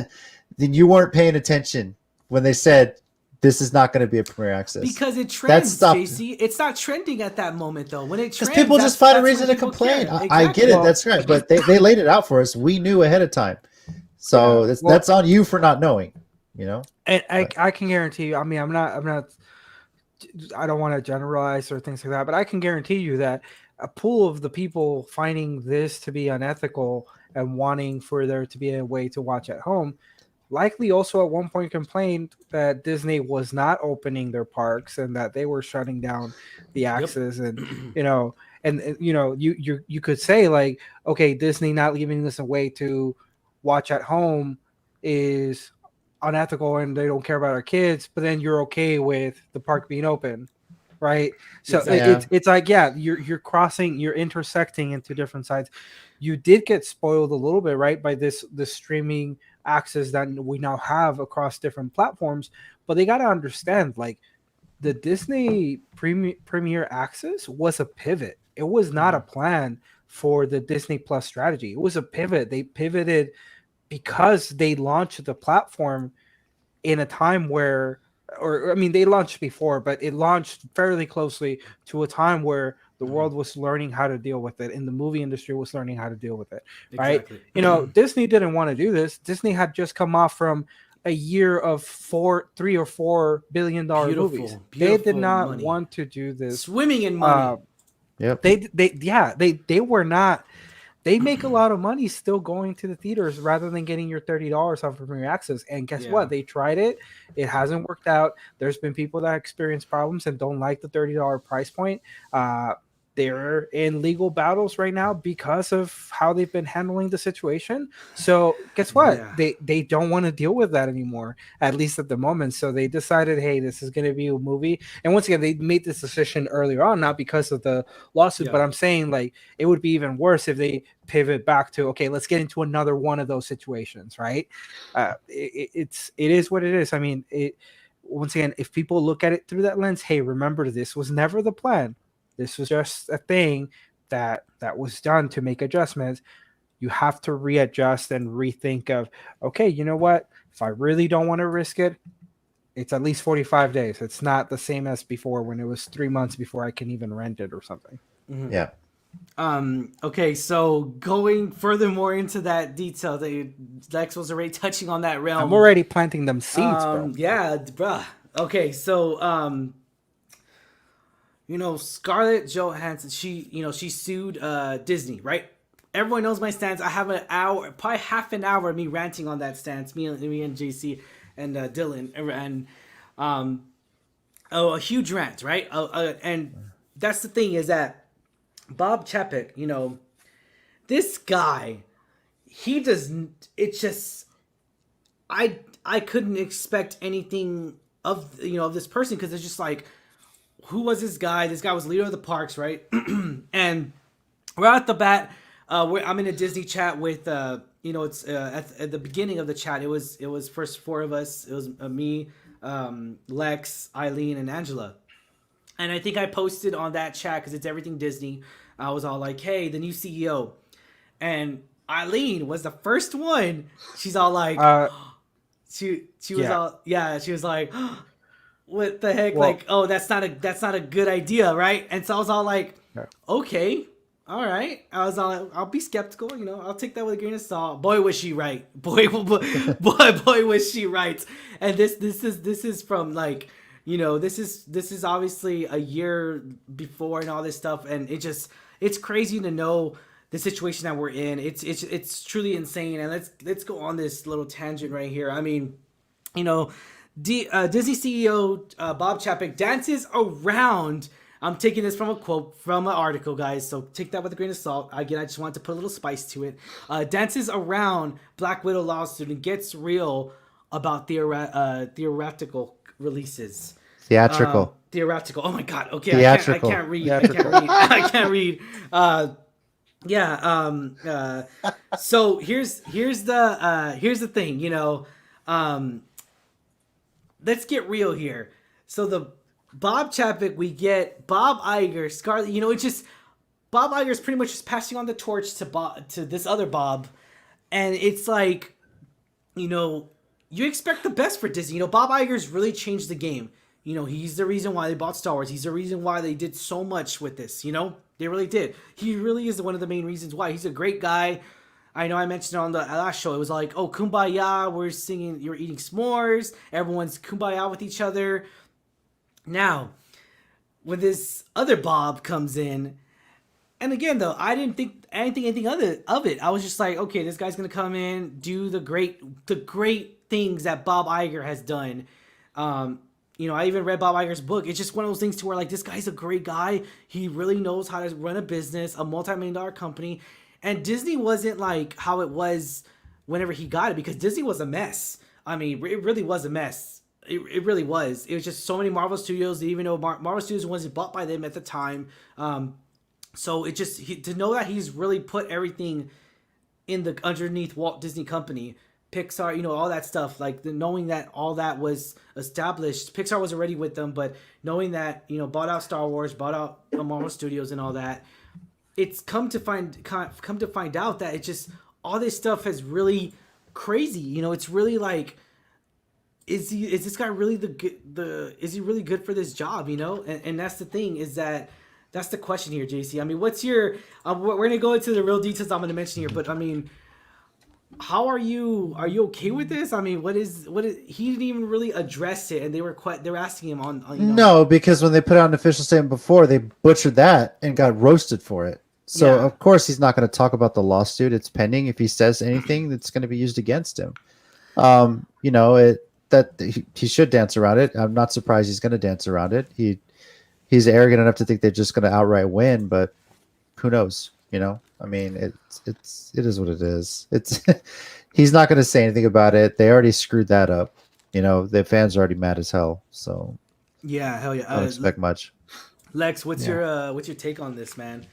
then you weren't paying attention when they said this is not going to be a Premier Access. Because it trends, JC. It's not trending at that moment, though. When it trends, because people just find a reason to complain. Exactly. I get it. That's right. But they laid it out for us. We knew ahead of time. So that's on you for not knowing, And I can guarantee you, I mean, I don't want to generalize or things like that, but I can guarantee you that a pool of the people finding this to be unethical and wanting for there to be a way to watch at home likely also at one point complained that Disney was not opening their parks and that they were shutting down the access. And you could say like, okay, Disney not giving us a way to watch at home is unethical and they don't care about our kids, but then you're okay with the park being open, right? So it's like, you're crossing, you're intersecting into different sides. You did get spoiled a little bit, right, by the streaming access that we now have across different platforms, but they got to understand, like, the Disney Premier Access was a pivot. It was not a plan for the Disney Plus strategy. It was a pivot. They pivoted because they launched the platform in a time where, they launched before, but it launched fairly closely to a time where the world was learning how to deal with it, and the movie industry was learning how to deal with it, right? Exactly. Disney didn't want to do this. Disney had just come off from a year of $3 or $4 billion movies. They did not want to do this. Swimming in money. They were not. They make a lot of money still going to the theaters rather than getting your $30 off of Premier Access. And guess what? They tried it. It hasn't worked out. There's been people that experience problems and don't like the $30 price point. they're in legal battles right now because of how they've been handling the situation. So guess what? Yeah. They don't want to deal with that anymore, at least at the moment. So they decided, hey, this is going to be a movie. And once again, they made this decision earlier on, not because of the lawsuit, but I'm saying like it would be even worse if they pivot back to, okay, let's get into another one of those situations, right? It is what it is. I mean, once again, if people look at it through that lens, hey, remember, this was never the plan. This was just a thing that was done to make adjustments. You have to readjust and rethink of, okay, you know what? If I really don't want to risk it, it's at least 45 days. It's not the same as before when it was 3 months before I can even rent it or something. Mm-hmm. Yeah. Okay, so going furthermore into that detail, Lex was already touching on that realm. I'm already planting them seeds, bro. Yeah, bruh. Okay, so Scarlett Johansson, she sued Disney, right? Everyone knows my stance. I have an hour, probably half an hour of me ranting on that stance. Me and JC and Dylan, and a huge rant, right? And that's the thing, is that Bob Chapek, this guy, he doesn't. It's just, I couldn't expect anything of this person, because it's just like, who was this guy? This guy was leader of the parks, right? And right off the bat, I'm in a Disney chat with, it's at the beginning of the chat. It was first 4 of us. It was me, Lex, Eileen, and Angela. And I think I posted on that chat, because it's everything Disney. I was all like, hey, the new CEO. And Eileen was the first one. She's all like, she was all, she was like, what the heck? Well, like, oh, that's not a good idea, right? And so I was all like, okay, all right. I was all, I'll be skeptical, I'll take that with a grain of salt. Boy, was she right. Boy, was she right. And this is from like, this is obviously a year before and all this stuff, and it's crazy to know the situation that we're in. It's truly insane. And let's go on this little tangent right here. I mean, Disney CEO Bob Chapek dances around. I'm taking this from a quote from an article, guys, so take that with a grain of salt. Again, I just wanted to put a little spice to it. Dances around Black Widow lawsuit and gets real about theoretical releases. Theatrical. Oh my God. Okay, Theatrical. I can't read. I can't read. So here's the thing. Let's get real here. So the Bob Chapek, we get Bob Iger, Scarlett. It's just Bob Iger is pretty much just passing on the torch to this other Bob, and it's like, you expect the best for Disney. Bob Iger's really changed the game. He's the reason why they bought Star Wars. He's the reason why they did so much with this. They really did. He really is one of the main reasons why. He's a great guy. I know I mentioned it on the last show. It was like, oh, kumbaya, we're singing, you're eating s'mores, everyone's kumbaya with each other. Now, when this other Bob comes in, and again, though, I didn't think anything other of it. I was just like, okay, this guy's going to come in, do the great things that Bob Iger has done. I even read Bob Iger's book. It's just one of those things to where, like, this guy's a great guy. He really knows how to run a business, a multi-million-dollar company. And Disney wasn't like how it was whenever he got it, because Disney was a mess. I mean, it really was a mess. It really was. It was just so many Marvel Studios, even though Marvel Studios wasn't bought by them at the time. So it just, to know that he's really put everything in the underneath Walt Disney Company, Pixar, all that stuff, like knowing that all that was established. Pixar was already with them, but knowing that, bought out Star Wars, bought out Marvel Studios and all that, it's come to find out that it's just, all this stuff is really crazy. It's really like, is this guy really is he really good for this job? And that's the thing, is that's the question here, JC. I mean, what's your, we're going to go into the real details I'm going to mention here, but I mean, how are you okay with this? I mean, what is he didn't even really address it, and they were asking him on No, because when they put out an official statement before, they butchered that and got roasted for it. So of course he's not going to talk about the lawsuit. It's pending. If he says anything, that's going to be used against him. That he should dance around it. I'm not surprised he's going to dance around it. He he's arrogant enough to think they're just going to outright win, but who knows? You know, I mean, it is what it is. It's he's not going to say anything about it. They already screwed that up. You know, the fans are already mad as hell. So Yeah, hell yeah. I don't expect much. Lex, what's your take on this, man?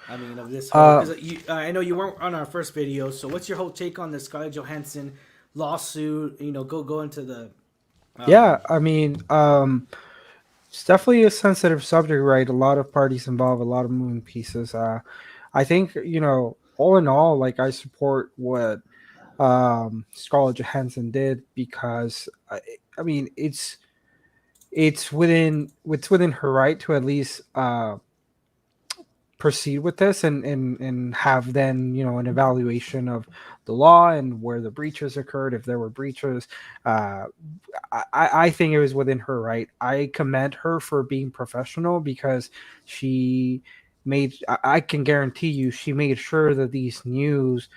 I mean, of this whole, because I know you weren't on our first video, so what's your whole take on the Scarlett Johansson lawsuit? You know, go into the. Yeah, I mean, it's definitely a sensitive subject, right? A lot of parties involved, a lot of moving pieces. I think, you know, all in all, like I support what Scarlett Johansson did because I mean it's within her right to at least proceed with this and have then, you know, an evaluation of the law and where the breaches occurred, if there were breaches. I think it was within her right. I commend her for being professional because she made, I can guarantee you, she made sure that these news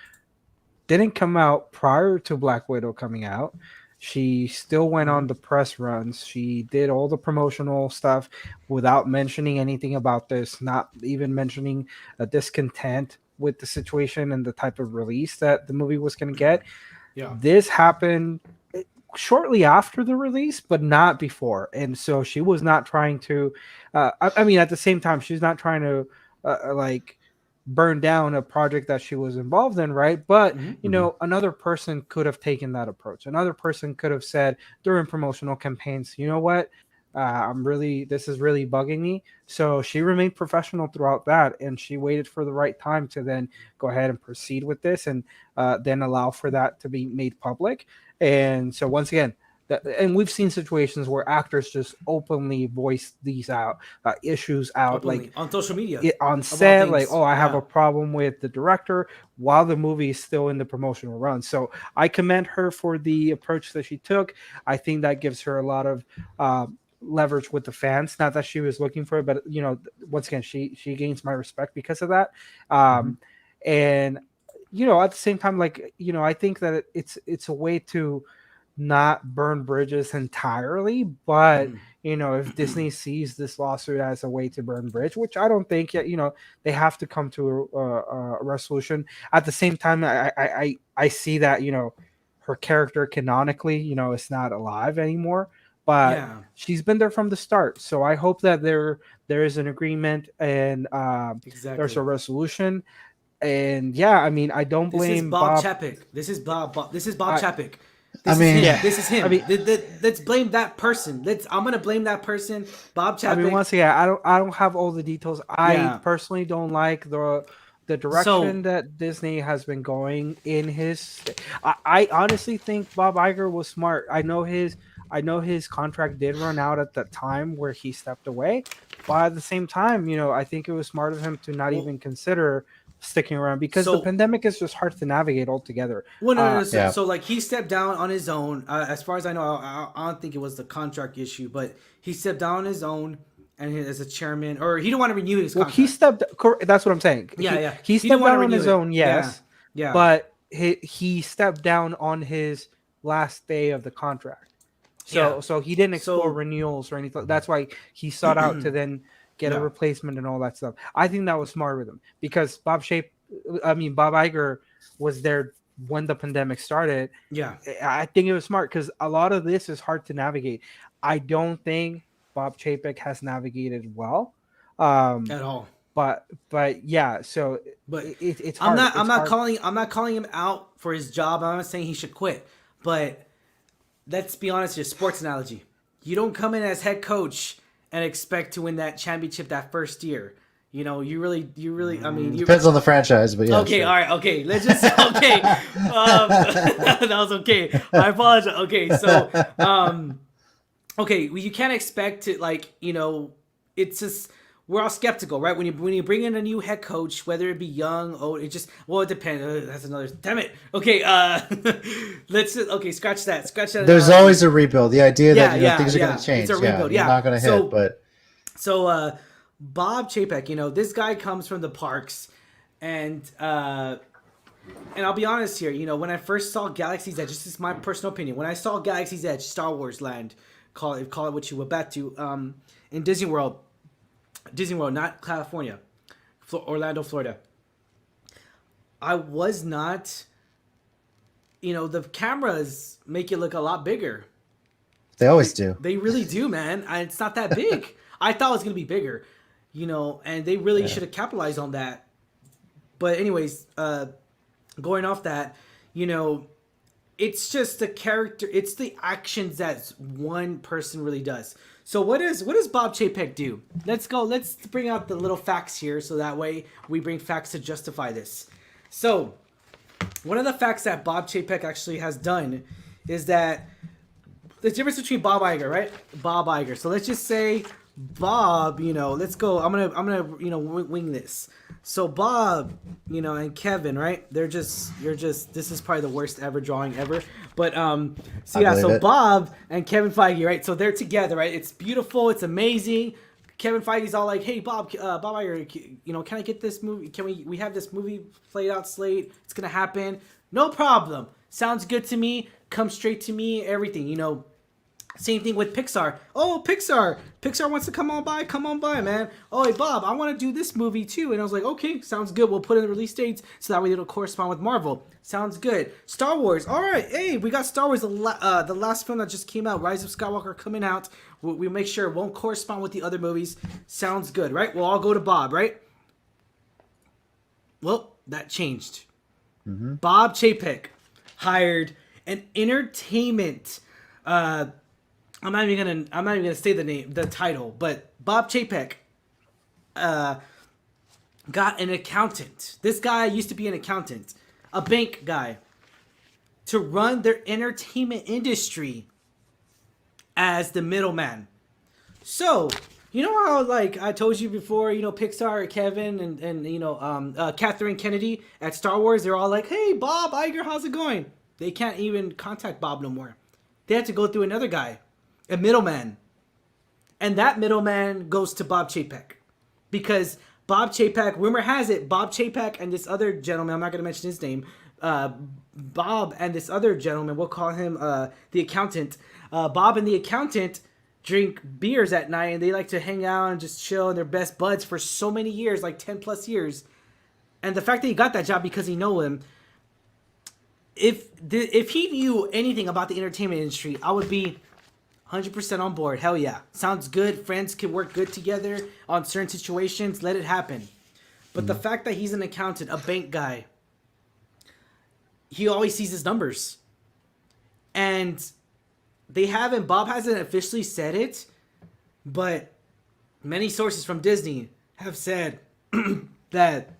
didn't come out prior to Black Widow coming out. She still went on the press runs. She did all the promotional stuff without mentioning anything about this, not even mentioning a discontent with the situation and the type of release that the movie was going to get. Yeah. This happened shortly after the release, but not before. And so she was not trying to, I mean, at the same time, she's not trying to like burn down a project that she was involved in, right? But you know, another person could have taken that approach. Another person could have said during promotional campaigns, you know what, this is really bugging me. So she remained professional throughout that, and she waited for the right time to then go ahead and proceed with this, and then allow for that to be made public. And so once again, and we've seen situations where actors just openly voice these issues out, openly, like on social media, on set, like, oh, I have a problem with the director while the movie is still in the promotional run. So I commend her for the approach that she took. I think that gives her a lot of leverage with the fans. Not that she was looking for it, but you know, once again, she gains my respect because of that. And you know, at the same time, like, you know, I think that it's a way to not burn bridges entirely, but you know, if Disney sees this lawsuit as a way to burn bridge, which I don't think yet, you know, they have to come to a resolution. At the same time, I see that, you know, her character canonically, you know, is not alive anymore, but she's been there from the start. So I hope that there is an agreement and there's a resolution. And yeah, I mean, I don't blame This is Bob Chapek. This is Bob Chapek. This is him. I mean, let's blame that person. I'm gonna blame that person, Bob Chapek. I mean, once again, I don't have all the details. I personally don't like the direction that Disney has been going in his. I honestly think Bob Iger was smart. I know his contract did run out at the time where he stepped away, but at the same time, you know, I think it was smart of him to not even consider sticking around because the pandemic is just hard to navigate altogether. Well, no. So like he stepped down on his own. As far as I know, I don't think it was the contract issue, but he stepped down on his own and as a chairman, or he didn't want to renew his contract. Well, he stepped. That's what I'm saying. He stepped down on his own. Yes. Yeah. But he stepped down on his last day of the contract. So he didn't explore renewals or anything. That's why he sought out to then get a replacement and all that stuff. I think that was smart with him because Bob Iger was there when the pandemic started. Yeah. I think it was smart because a lot of this is hard to navigate. I don't think Bob Chapek has navigated well. At all. But yeah, so it's hard. I'm not calling him out for his job. I'm not saying he should quit. But let's be honest here, sports analogy. You don't come in as head coach and expect to win that championship that first year. You know, you really. I mean, depends on the franchise, but yeah. Okay, sure. All right, okay. Let's just okay. That was okay. I apologize. Okay, so okay, well, you can't expect to, like, you know, it's just we're all skeptical, right? When you bring in a new head coach, whether it be young, old, it depends. That's another. Damn it. Okay, scratch that. There's always a rebuild. The idea that things are going to change. It's a rebuild. You're not going to hit, but so Bob Chapek, you know, this guy comes from the parks, and I'll be honest here, you know, when I first saw Galaxy's Edge, this is my personal opinion. When I saw Galaxy's Edge, Star Wars Land, call it what you will bet to, in Disney World, Disney World, not California, Orlando, Florida. I was not, the cameras make it look a lot bigger. They always do. They really do, man. It's not that big. I thought it was going to be bigger, and they really should have capitalized on that. But anyways, going off that, it's just the character, it's the actions that one person really does. So what does Bob Chapek do? Let's bring out the little facts here so that way we bring facts to justify this. So one of the facts that Bob Chapek actually has done is that the difference between Bob Iger, right? Bob Iger. So let's just say Bob, let's go. I'm gonna wing this. So Bob, and Kevin, right? This is probably the worst ever drawing ever. But Bob and Kevin Feige, right? So they're together, right? It's beautiful, it's amazing. Kevin Feige's all like, "Hey Bob Iger, can I get this movie? Can we have this movie played out slate? It's gonna happen. No problem. Sounds good to me. Come straight to me. Everything, Same thing with Pixar. Oh, Pixar wants to come on by, man. Oh, hey, Bob, I want to do this movie too. And I was like, okay, sounds good. We'll put in the release dates so that way it'll correspond with Marvel. Sounds good. Star Wars. All right. Hey, we got Star Wars, the last film that just came out, Rise of Skywalker, coming out. We'll make sure it won't correspond with the other movies. Sounds good, right? We'll all go to Bob, right? Well, that changed. Mm-hmm. Bob Chapek hired an entertainment I'm not even gonna say the title, but Bob Chapek got an accountant. This guy used to be an accountant, a bank guy, to run their entertainment industry as the middleman. So, how I told you before, Pixar, Kevin, and Catherine Kennedy at Star Wars, they're all like, "Hey, Bob Iger, how's it going?" They can't even contact Bob no more. They have to go through another guy. A middleman. And that middleman goes to Bob Chapek. Because Bob Chapek, rumor has it, Bob Chapek and this other gentleman, I'm not going to mention his name, Bob and this other gentleman, we'll call him the accountant. Bob and the accountant drink beers at night and they like to hang out and just chill and they're best buds for so many years, like 10 plus years. And the fact that he got that job because he know him, if he knew anything about the entertainment industry, I would be 100% on board. Hell yeah. Sounds good. Friends can work good together on certain situations. Let it happen. But the fact that he's an accountant, a bank guy, he always sees his numbers. And Bob hasn't officially said it, but many sources from Disney have said that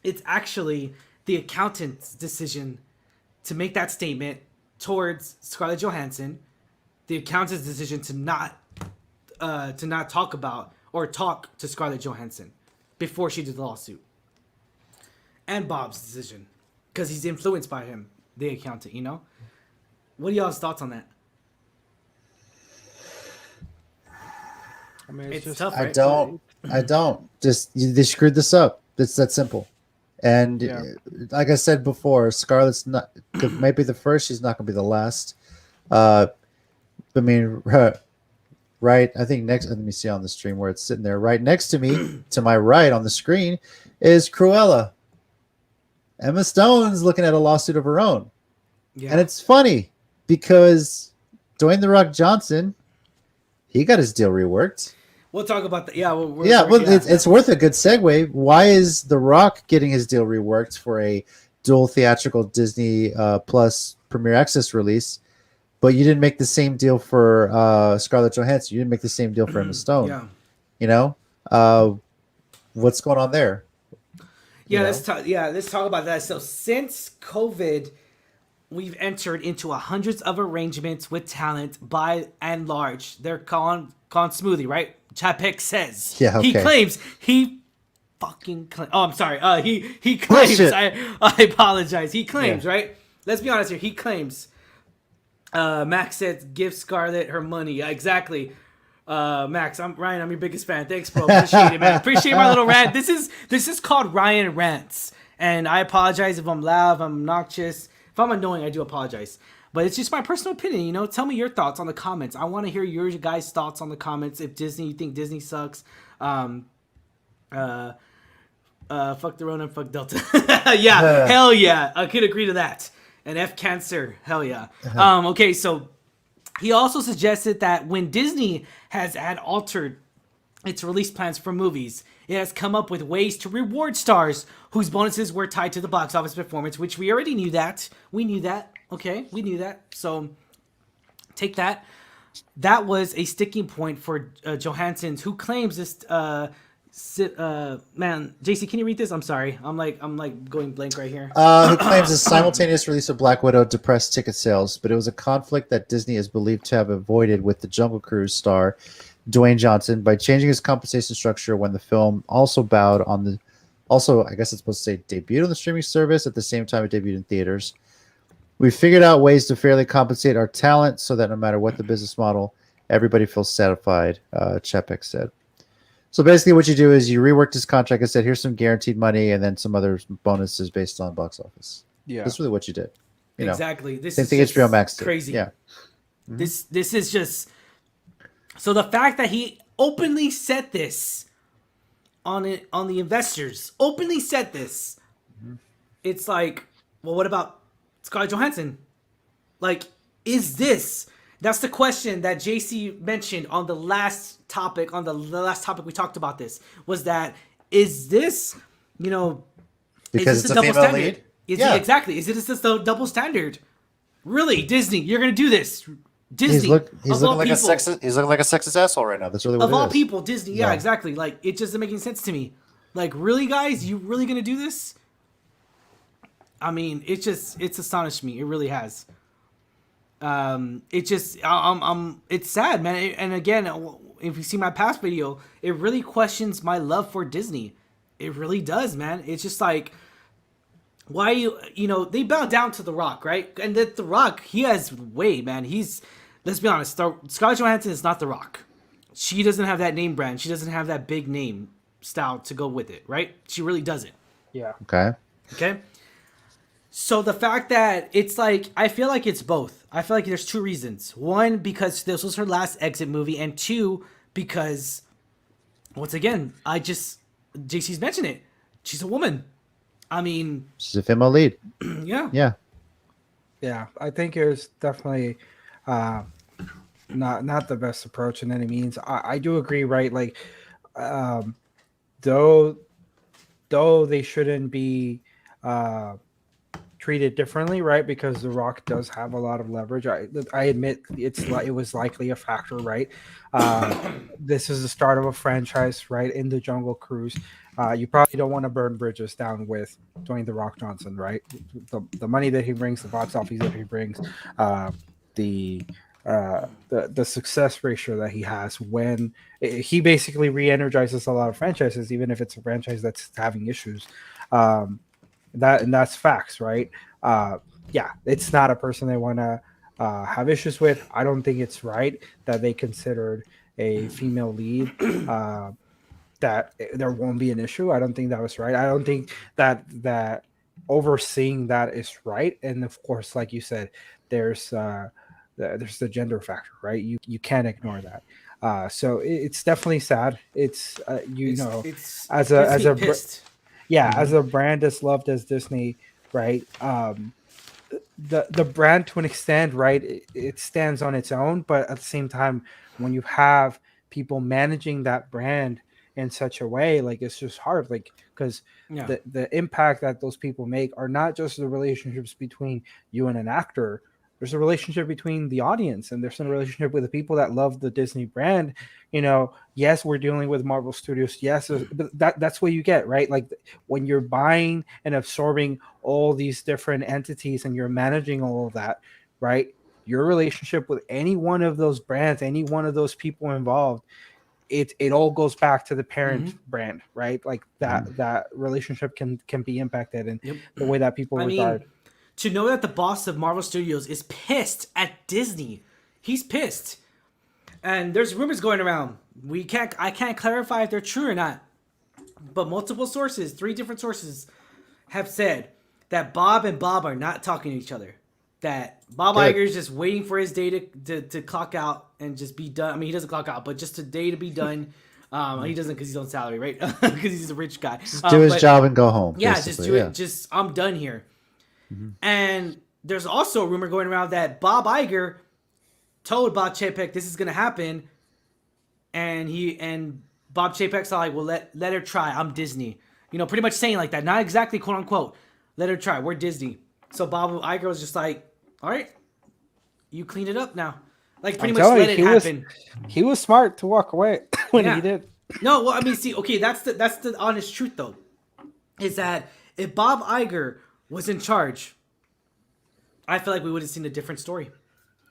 it's actually the accountant's decision to make that statement towards Scarlett Johansson. The accountant's decision to not talk about or talk to Scarlett Johansson before she did the lawsuit, and Bob's decision because he's influenced by him, the accountant. What are y'all's thoughts on that? I mean, it's just tough. Right? I don't. Just they screwed this up. It's that simple. And like I said before, Scarlett's might be the first. She's not going to be the last. I mean, right. I think next. Let me see on the stream where it's sitting there. Right next to me, to my right on the screen, is Cruella. Emma Stone's looking at a lawsuit of her own, and it's funny because Dwayne "The Rock" Johnson, he got his deal reworked. We'll talk about that. It's worth a good segue. Why is The Rock getting his deal reworked for a dual theatrical Disney Plus Premier Access release? But you didn't make the same deal for Scarlett Johansson. You didn't make the same deal for Emma Stone. What's going on there? Let's talk about that. So since COVID, we've entered into hundreds of arrangements with talent by and large. They're gone smoothly, right? Chapek says. Yeah, okay. He claims I'm sorry. He claims. I apologize. He claims, right? Let's be honest here. He claims. Max said, "Give Scarlett her money." Exactly. Max, I'm your biggest fan. Thanks, bro. Appreciate it, man. Appreciate my little rant. This is called Ryan Rants, and I apologize if I'm loud, if I'm obnoxious, if I'm annoying. I do apologize, but it's just my personal opinion. Tell me your thoughts on the comments. I want to hear your guys' thoughts on the comments. If you think Disney sucks, Fuck the Rona, fuck Delta. Yeah, hell yeah. I could agree to that. And F cancer, hell yeah. Okay, so he also suggested that when Disney had altered its release plans for movies, it has come up with ways to reward stars whose bonuses were tied to the box office performance, which we already knew that. We knew that. Okay, we knew that. So take that. That was a sticking point for Johansson, who claims this. Man, JC, can you read this? I'm sorry. I'm like going blank right here. Who claims the simultaneous release of Black Widow depressed ticket sales, but it was a conflict that Disney is believed to have avoided with the Jungle Cruise star Dwayne Johnson by changing his compensation structure when the film also bowed on the. Also, I guess it's supposed to say debuted on the streaming service at the same time it debuted in theaters. We figured out ways to fairly compensate our talent so that no matter what the business model, everybody feels satisfied, Chepek said. So basically what you do is you reworked his contract and said, here's some guaranteed money and then some other bonuses based on box office. Yeah. That's really what you did. You exactly. Know. This same is thing HBO Max did. Crazy. Yeah. Mm-hmm. This is just... So the fact that he openly said this on the investors, openly said this, it's like, well, what about Scarlett Johansson? Like, is this... That's the question that JC mentioned on the last topic. On the last topic we talked about this was that is this, because it's a female lead? Exactly. Is this the double standard? Really, Disney, you're gonna do this? Disney, he's looking like a sexist asshole right now. That's really what it is. Of all people, Disney. Yeah, exactly. Like it just doesn't make any sense to me. Like, really, guys, you really gonna do this? I mean, it's astonished me. It really has. It's sad, man. And again, if you see my past video, it really questions my love for Disney. It really does, man. It's just like, why they bow down to The Rock, right? And that The Rock, he has way, man. Let's be honest, Scarlett Johansson is not The Rock. She doesn't have that name brand. She doesn't have that big name style to go with it, right? She really doesn't. Yeah. Okay. So the fact that it's like, I feel like it's both. I feel like there's two reasons. One, because this was her last exit movie. And two, because, once again, JC's mentioned it. She's a woman. I mean... She's a female lead. Yeah. Yeah. Yeah, I think it was definitely not the best approach in any means. I do agree, right? Like, though they shouldn't be... treated differently, right? Because The Rock does have a lot of leverage. I admit it was likely a factor, right? This is the start of a franchise, right? In the Jungle Cruise, you probably don't want to burn bridges down with Dwayne The Rock Johnson, right? The money that he brings, the box office that he brings, the success ratio that he has when he basically re-energizes a lot of franchises, even if it's a franchise that's having issues. That's facts, right? Yeah, it's not a person they want to have issues with. I don't think it's right that they considered a female lead that there won't be an issue. I don't think that was right. I don't think that overseeing that is right. And of course, like you said, there's the gender factor, right? You can't ignore that. So it's definitely sad. It's as a brand as loved as Disney, right? The brand to an extent, right? It stands on its own, but at the same time, when you have people managing that brand in such a way, like it's just hard, like because the impact that those people make are not just the relationships between you and an actor. There's a relationship between the audience, and there's a relationship with the people that love the Disney brand. Yes, we're dealing with Marvel Studios. Yes, but that's what you get, right? Like when you're buying and absorbing all these different entities and you're managing all of that, right? Your relationship with any one of those brands, any one of those people involved, it all goes back to the parent brand, right? Like that relationship can be impacted in the way that people regard. To know that the boss of Marvel Studios is pissed at Disney. He's pissed. And there's rumors going around. I can't clarify if they're true or not. But multiple sources, 3 different sources, have said that Bob and Bob are not talking to each other. That Bob Iger's just waiting for his day to clock out and just be done. I mean, he doesn't clock out, but just a day to be done. He doesn't because he's on salary, right? Because he's a rich guy. Just do his job and go home. Yeah, just do it. Just I'm done here. And there's also a rumor going around that Bob Iger told Bob Chapek this is gonna happen, and Bob Chapek's like, well, let her try. I'm Disney. Pretty much saying like that. Not exactly quote unquote. Let her try. We're Disney. So Bob Iger was just like, all right, you cleaned it up now. Like pretty much let it happen. He was smart to walk away when he did. No, well, I mean, see, okay, that's the honest truth though, is that if Bob Iger was in charge, I feel like we would have seen a different story.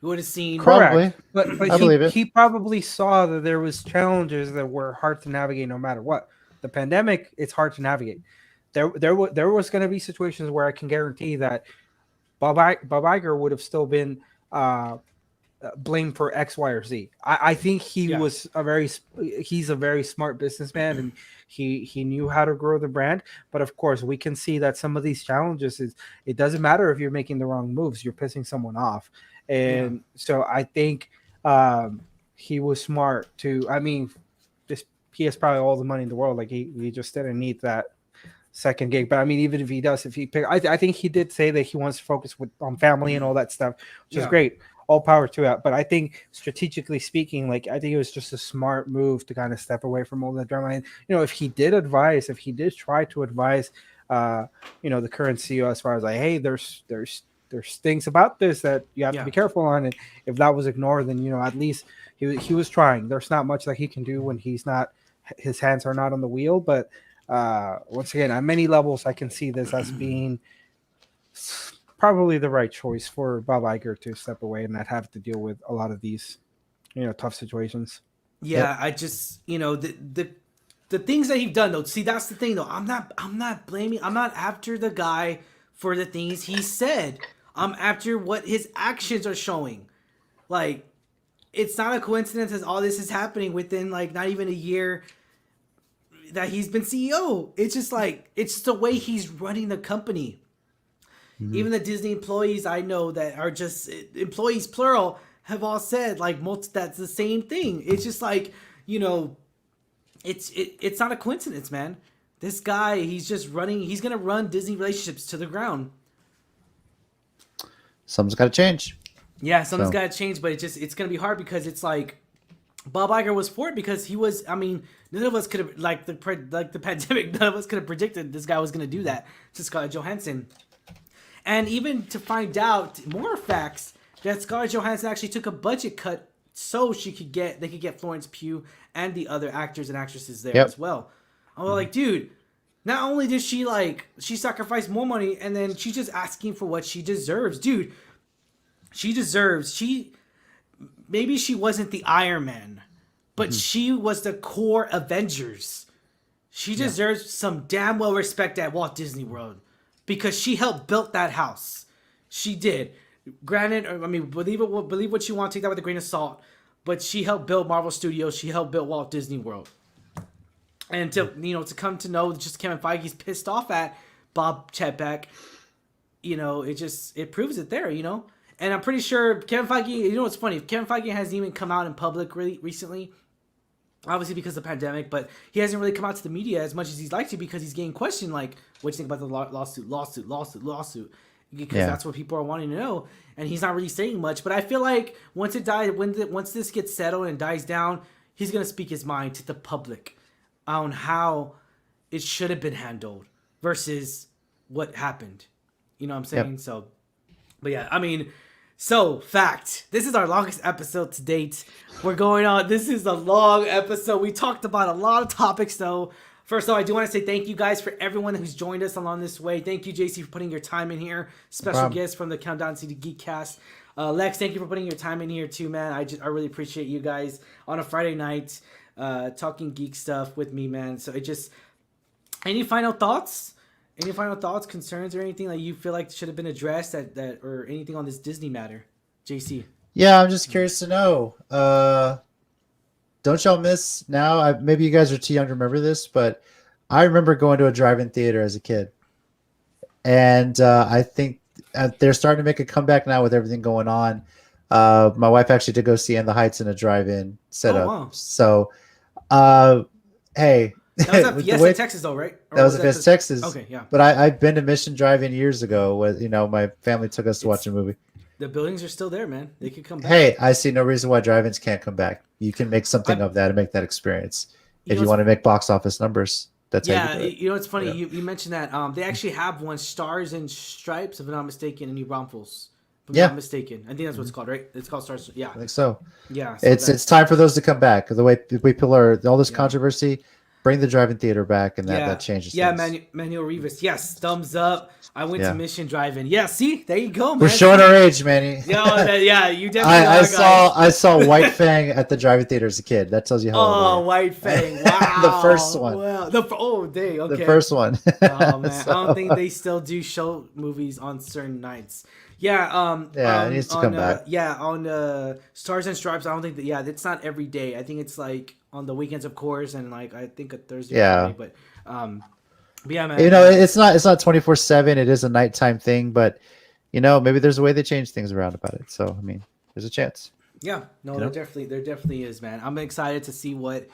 We would have seen probably, but I believe it. He probably saw that there was challenges that were hard to navigate no matter what. The pandemic, it's hard to navigate. There was going to be situations where I can guarantee that Bob Iger would have still been blamed for X, Y, or Z. I think he's a very smart businessman, and he knew how to grow the brand. But of course, we can see that some of these challenges it doesn't matter if you're making the wrong moves, you're pissing someone off. And so I think he was smart to. I mean, he has probably all the money in the world. Like he just didn't need that second gig. But I mean, even if he does, I think he did say that he wants to focus on family and all that stuff, which is great. All power to it. But I think strategically speaking, like I think it was just a smart move to kind of step away from all that drama. And if he did try to advise, the current CEO as far as like, hey, there's things about this that you have to be careful on. And if that was ignored, then at least he was trying. There's not much that he can do when his hands are not on the wheel. But once again, on many levels, I can see this as being probably the right choice for Bob Iger to step away and not have to deal with a lot of these, tough situations. Yeah, I just, the things that he's done though. See, that's the thing though. I'm not blaming. I'm not after the guy for the things he said. I'm after what his actions are showing. Like, it's not a coincidence as all this is happening within like not even a year that he's been CEO. It's just like it's the way he's running the company. Even the Disney employees I know that are just employees plural have all said like that's the same thing. It's just like it's not a coincidence, man. This guy, he's gonna run Disney relationships to the ground. Something's got to change. Yeah, something's got to change, but it's gonna be hard because it's like Bob Iger was for it because he was. I mean, none of us could have like the pandemic. None of us could have predicted this guy was gonna do that to Scarlett Johansson. And even to find out more facts that Scarlett Johansson actually took a budget cut so they could get Florence Pugh and the other actors and actresses there as well. I'm like, dude, not only did she sacrificed more money and then she's just asking for what she deserves. Dude, maybe she wasn't the Iron Man, but she was the core Avengers. She deserves some damn well respect at Walt Disney World. Because she helped build that house. She did. Granted, I mean, believe what you want, take that with a grain of salt. But she helped build Marvel Studios. She helped build Walt Disney World. And to come to know just Kevin Feige's pissed off at Bob Chapek, it proves it there, And I'm pretty sure Kevin Feige, what's funny? Kevin Feige hasn't even come out in public really recently. Obviously because of the pandemic, but he hasn't really come out to the media as much as he'd like to because he's getting questioned like, what do you think about the lawsuit? Because that's what people are wanting to know. And he's not really saying much. But I feel like once this gets settled and dies down, he's going to speak his mind to the public on how it should have been handled versus what happened. You know what I'm saying? Yep. So, but yeah, I mean... So, fact. This is our longest episode to date. This is a long episode. We talked about a lot of topics, though. First of all, I do want to say thank you guys for everyone who's joined us along this way. Thank you, JC, for putting your time in here. Special guest from the Countdown to the Geekcast. Lex, thank you for putting your time in here, too, man. I really appreciate you guys on a Friday night talking geek stuff with me, man. So, any final thoughts? Any final thoughts, concerns, or anything that you feel like should have been addressed that or anything on this Disney matter, JC? Yeah, I'm just curious to know. Don't y'all miss now? Maybe you guys are too young to remember this, but I remember going to a drive-in theater as a kid, and I think they're starting to make a comeback now with everything going on. My wife actually did go see In the Heights in a drive-in setup. Oh, wow. So Hey, That was at with the Fiesta, way Texas, though, right? Or that was Fiesta, the... Texas. Okay, yeah. But I've been to Mission Drive-In years ago. With my family took us to watch It's a movie. the buildings are still there, man. They could come back. Hey, I see no reason why drive-ins can't come back. You can make something I, of that and make that experience. you If know, you it's, want to make box office numbers, that's how you yeah, do it. you know, it's funny. Yeah. You mentioned that they actually have one, Stars and Stripes, if I'm not mistaken, in New Braunfels. If I'm Yeah. not mistaken, I think that's what it's called, right? It's called Stars. Yeah, I think so. yeah. So It's time for those to come back. The way people are, all this Yeah. controversy, bring the drive-in theater back, and yeah, that changes yeah. things. Manuel Rivas. Yes, thumbs up. I went Yeah. to Mission Drive-In. Yeah, see, there you go, man. We're showing our age, Manny. Yeah, you definitely I are, saw guys. I saw White Fang at the drive-in theater as a kid. That tells you how old I Oh, am. White Fang! Wow, The first one. Wow. Oh, dang. Okay. The first one. Oh man, So, I don't think they still do show movies on certain nights. Yeah, Yeah, it needs to come back. Yeah, on Stars and Stripes. I don't think that. Yeah, it's not every day. I think it's like on the weekends, of course, and like I think a Thursday. Yeah. Friday, but yeah, man. It's not 24/7. It is a nighttime thing, but maybe there's a way they change things around about it. So I mean, there's a chance. Yeah, no, there definitely is, man. I'm excited to see what,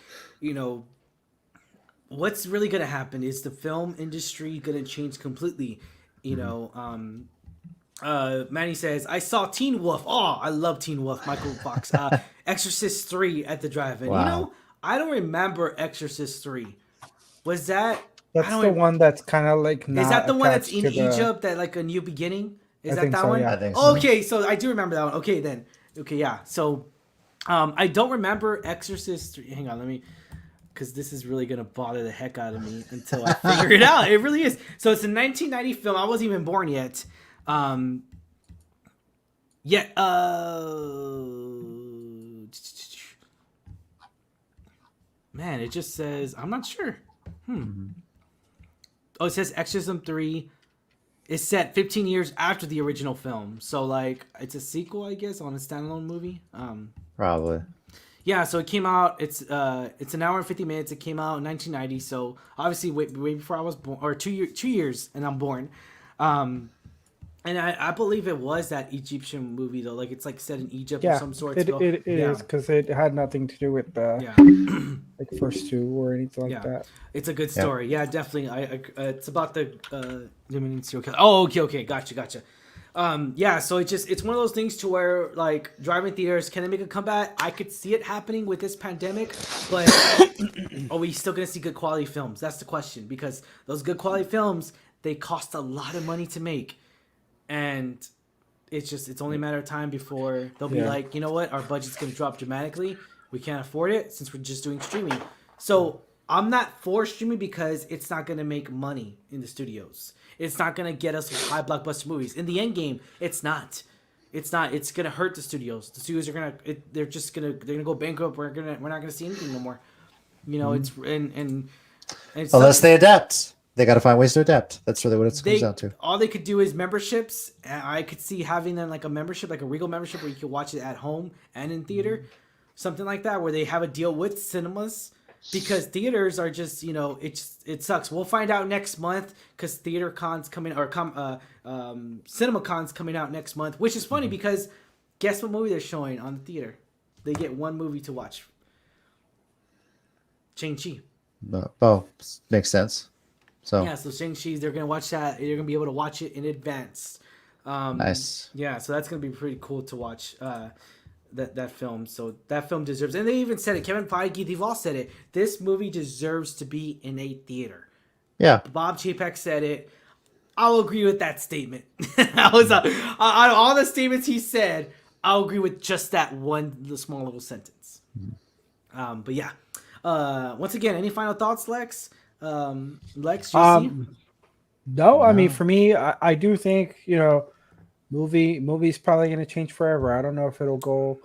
what's really gonna happen. Is the film industry gonna change completely? Manny says, I saw Teen Wolf. Oh, I love Teen Wolf. Michael Fox. Exorcist 3 at the drive-in. Wow. I don't remember Exorcist 3. Was that... That's the one that's kind of like not is that the one that's attached in to the- Egypt, that like a new beginning? Is I that think that so, one? yeah. I think so. Okay, so I do remember that one. Okay, then. Okay, yeah. So, I don't remember Exorcist 3. Hang on, let me... Because this is really going to bother the heck out of me until I figure it out. It really is. So it's a 1990 film. I wasn't even born yet. Man, it just says... I'm not sure. Oh, it says Exorcism 3 is set 15 years after the original film. So, like, it's a sequel, I guess, on a standalone movie. Probably. Yeah, so it came out. It's an hour and 50 minutes. It came out in 1990. So obviously, way before I was born, or 2 years, and I'm born. And I believe it was that Egyptian movie though. Like it's like set in Egypt or some sort. It is because it had nothing to do with the like first two or anything like that. It's a good story. Yeah, definitely. It's about the Dominion serial killer. Oh, okay, gotcha. So it's one of those things to where like drive-in theaters, can they make a comeback? I could see it happening with this pandemic, but are we still gonna see good quality films? That's the question, because those good quality films, they cost a lot of money to make, and it's only a matter of time before they'll be like, you know what, our budget's gonna drop dramatically. We can't afford it since we're just doing streaming. So I'm not for streaming because it's not gonna make money in the studios. It's not going to get us high blockbuster movies. In the end game, it's not. It's not. It's going to hurt the studios. The studios are going to, they're going to go bankrupt. We're not going to see anything no more. It's, and it's unless they adapt. They got to find ways to adapt. That's really what it comes down to. All they could do is memberships. I could see having them like a membership, like a Regal membership where you could watch it at home and in theater. Something like that, where they have a deal with cinemas. Because theaters are just, it sucks. We'll find out next month because Theater Con's coming, or Cinema Con's coming out next month, which is funny because guess what movie they're showing on the theater? They get one movie to watch. Shang-Chi. Oh, makes sense. So yeah, so Shang-Chi, they're going to watch that. They're going to be able to watch it in advance. Nice. Yeah, so that's going to be pretty cool to watch. That film. So that film deserves, and they even said it, Kevin Feige, they've all said it, this movie deserves to be in a theater. Yeah. Bob Chapek said it. I'll agree with that statement. Out of all the statements he said, I'll agree with just that one small little sentence. But yeah. Once again, any final thoughts, Lex? Lex, JC? No, I mean, for me, I do think, movie's probably going to change forever. I don't know if it'll go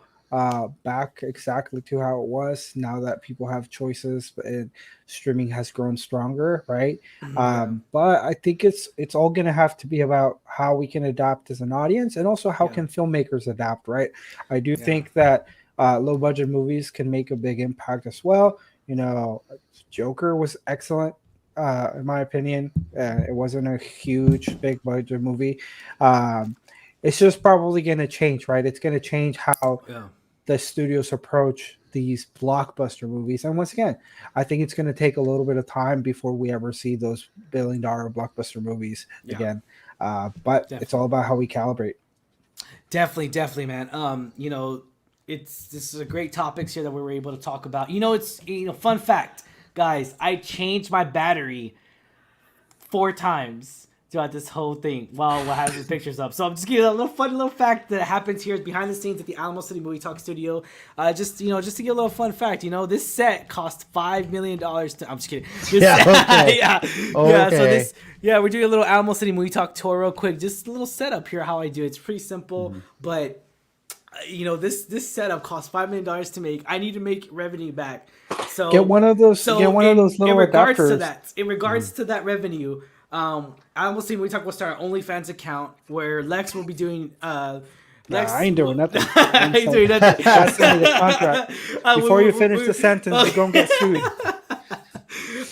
back exactly to how it was now that people have choices and streaming has grown stronger, right? But I think it's all going to have to be about how we can adapt as an audience, and also how can filmmakers adapt, right? I do think that low budget movies can make a big impact as well. Joker was excellent. In my opinion, it wasn't a huge, big budget movie. It's just probably going to change, right? It's going to change how the studios approach these blockbuster movies. And once again, I think it's going to take a little bit of time before we ever see those billion-dollar blockbuster movies again. But Definitely. It's all about how we calibrate. Definitely, man. This is a great topics here that we were able to talk about. Fun fact, guys, I changed my battery 4 times throughout this whole thing while having the pictures up. So I'm just giving you a little fun little fact that happens here behind the scenes at the Alamo City Movie Talk studio. Just to give a little fun fact, this set cost $5 million to. I'm just kidding. Okay. So we're doing a little Alamo City Movie Talk tour real quick. Just a little setup here how I do it. It's pretty simple, but this setup cost $5 million to make. I need to make revenue back. So get one of those. Get one of those little adapters. In regards to that revenue, Alamo City Movie Talk will start an OnlyFans account where Lex will be doing. I ain't doing nothing. I ain't doing nothing. That's in the contract. Before you finish the sentence, you're gonna get sued.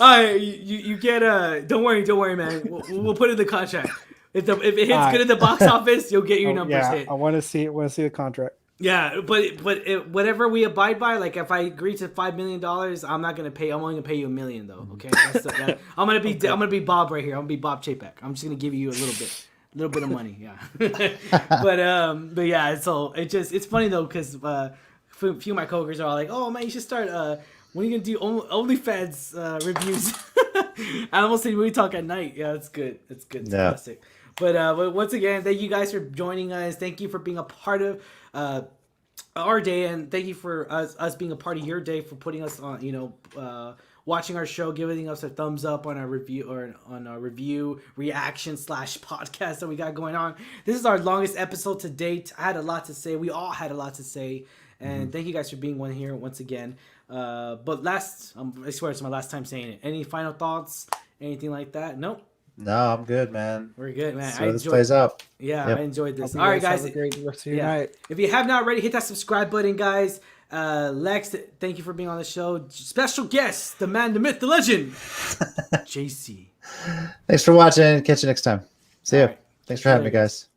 All right, you get Don't worry, man. We'll put it in the contract. If it hits good at the box office, you'll get your numbers hit. I want to see it. Want to see the contract. Yeah, but whatever we abide by, like if I agree to $5 million, I'm not gonna pay. I'm only gonna pay you $1 million though. Okay, I'm gonna be Bob right here. I'm gonna be Bob Chapek. I'm just gonna give you a little bit of money. Yeah, but yeah. So it's funny though because a few of my coworkers are all like, "Oh man, you should start. When are you gonna do OnlyFans reviews?" Alamo City Movie Talk at night. Yeah, that's good. That's good. It's classic. But once again, thank you guys for joining us. Thank you for being a part of our day, and thank you for us being a part of your day, for putting us on, watching our show, giving us a thumbs up on our review or on our review reaction / podcast that we got going on. This is our longest episode to date. I had a lot to say. We all had a lot to say, and thank you guys for being one here once again. But I swear it's my last time saying it. Any final thoughts? Anything like that? Nope. No, I'm good, man. We're good, man. So this plays out. Yeah, Yep. I enjoyed this. Hope All right, guys. Have a great rest of your night. If you have not already, hit that subscribe button, guys. Lex, thank you for being on the show. Special guest, the man, the myth, the legend, JC. Thanks for watching. Catch you next time. See ya. Right. Thanks for having me, guys.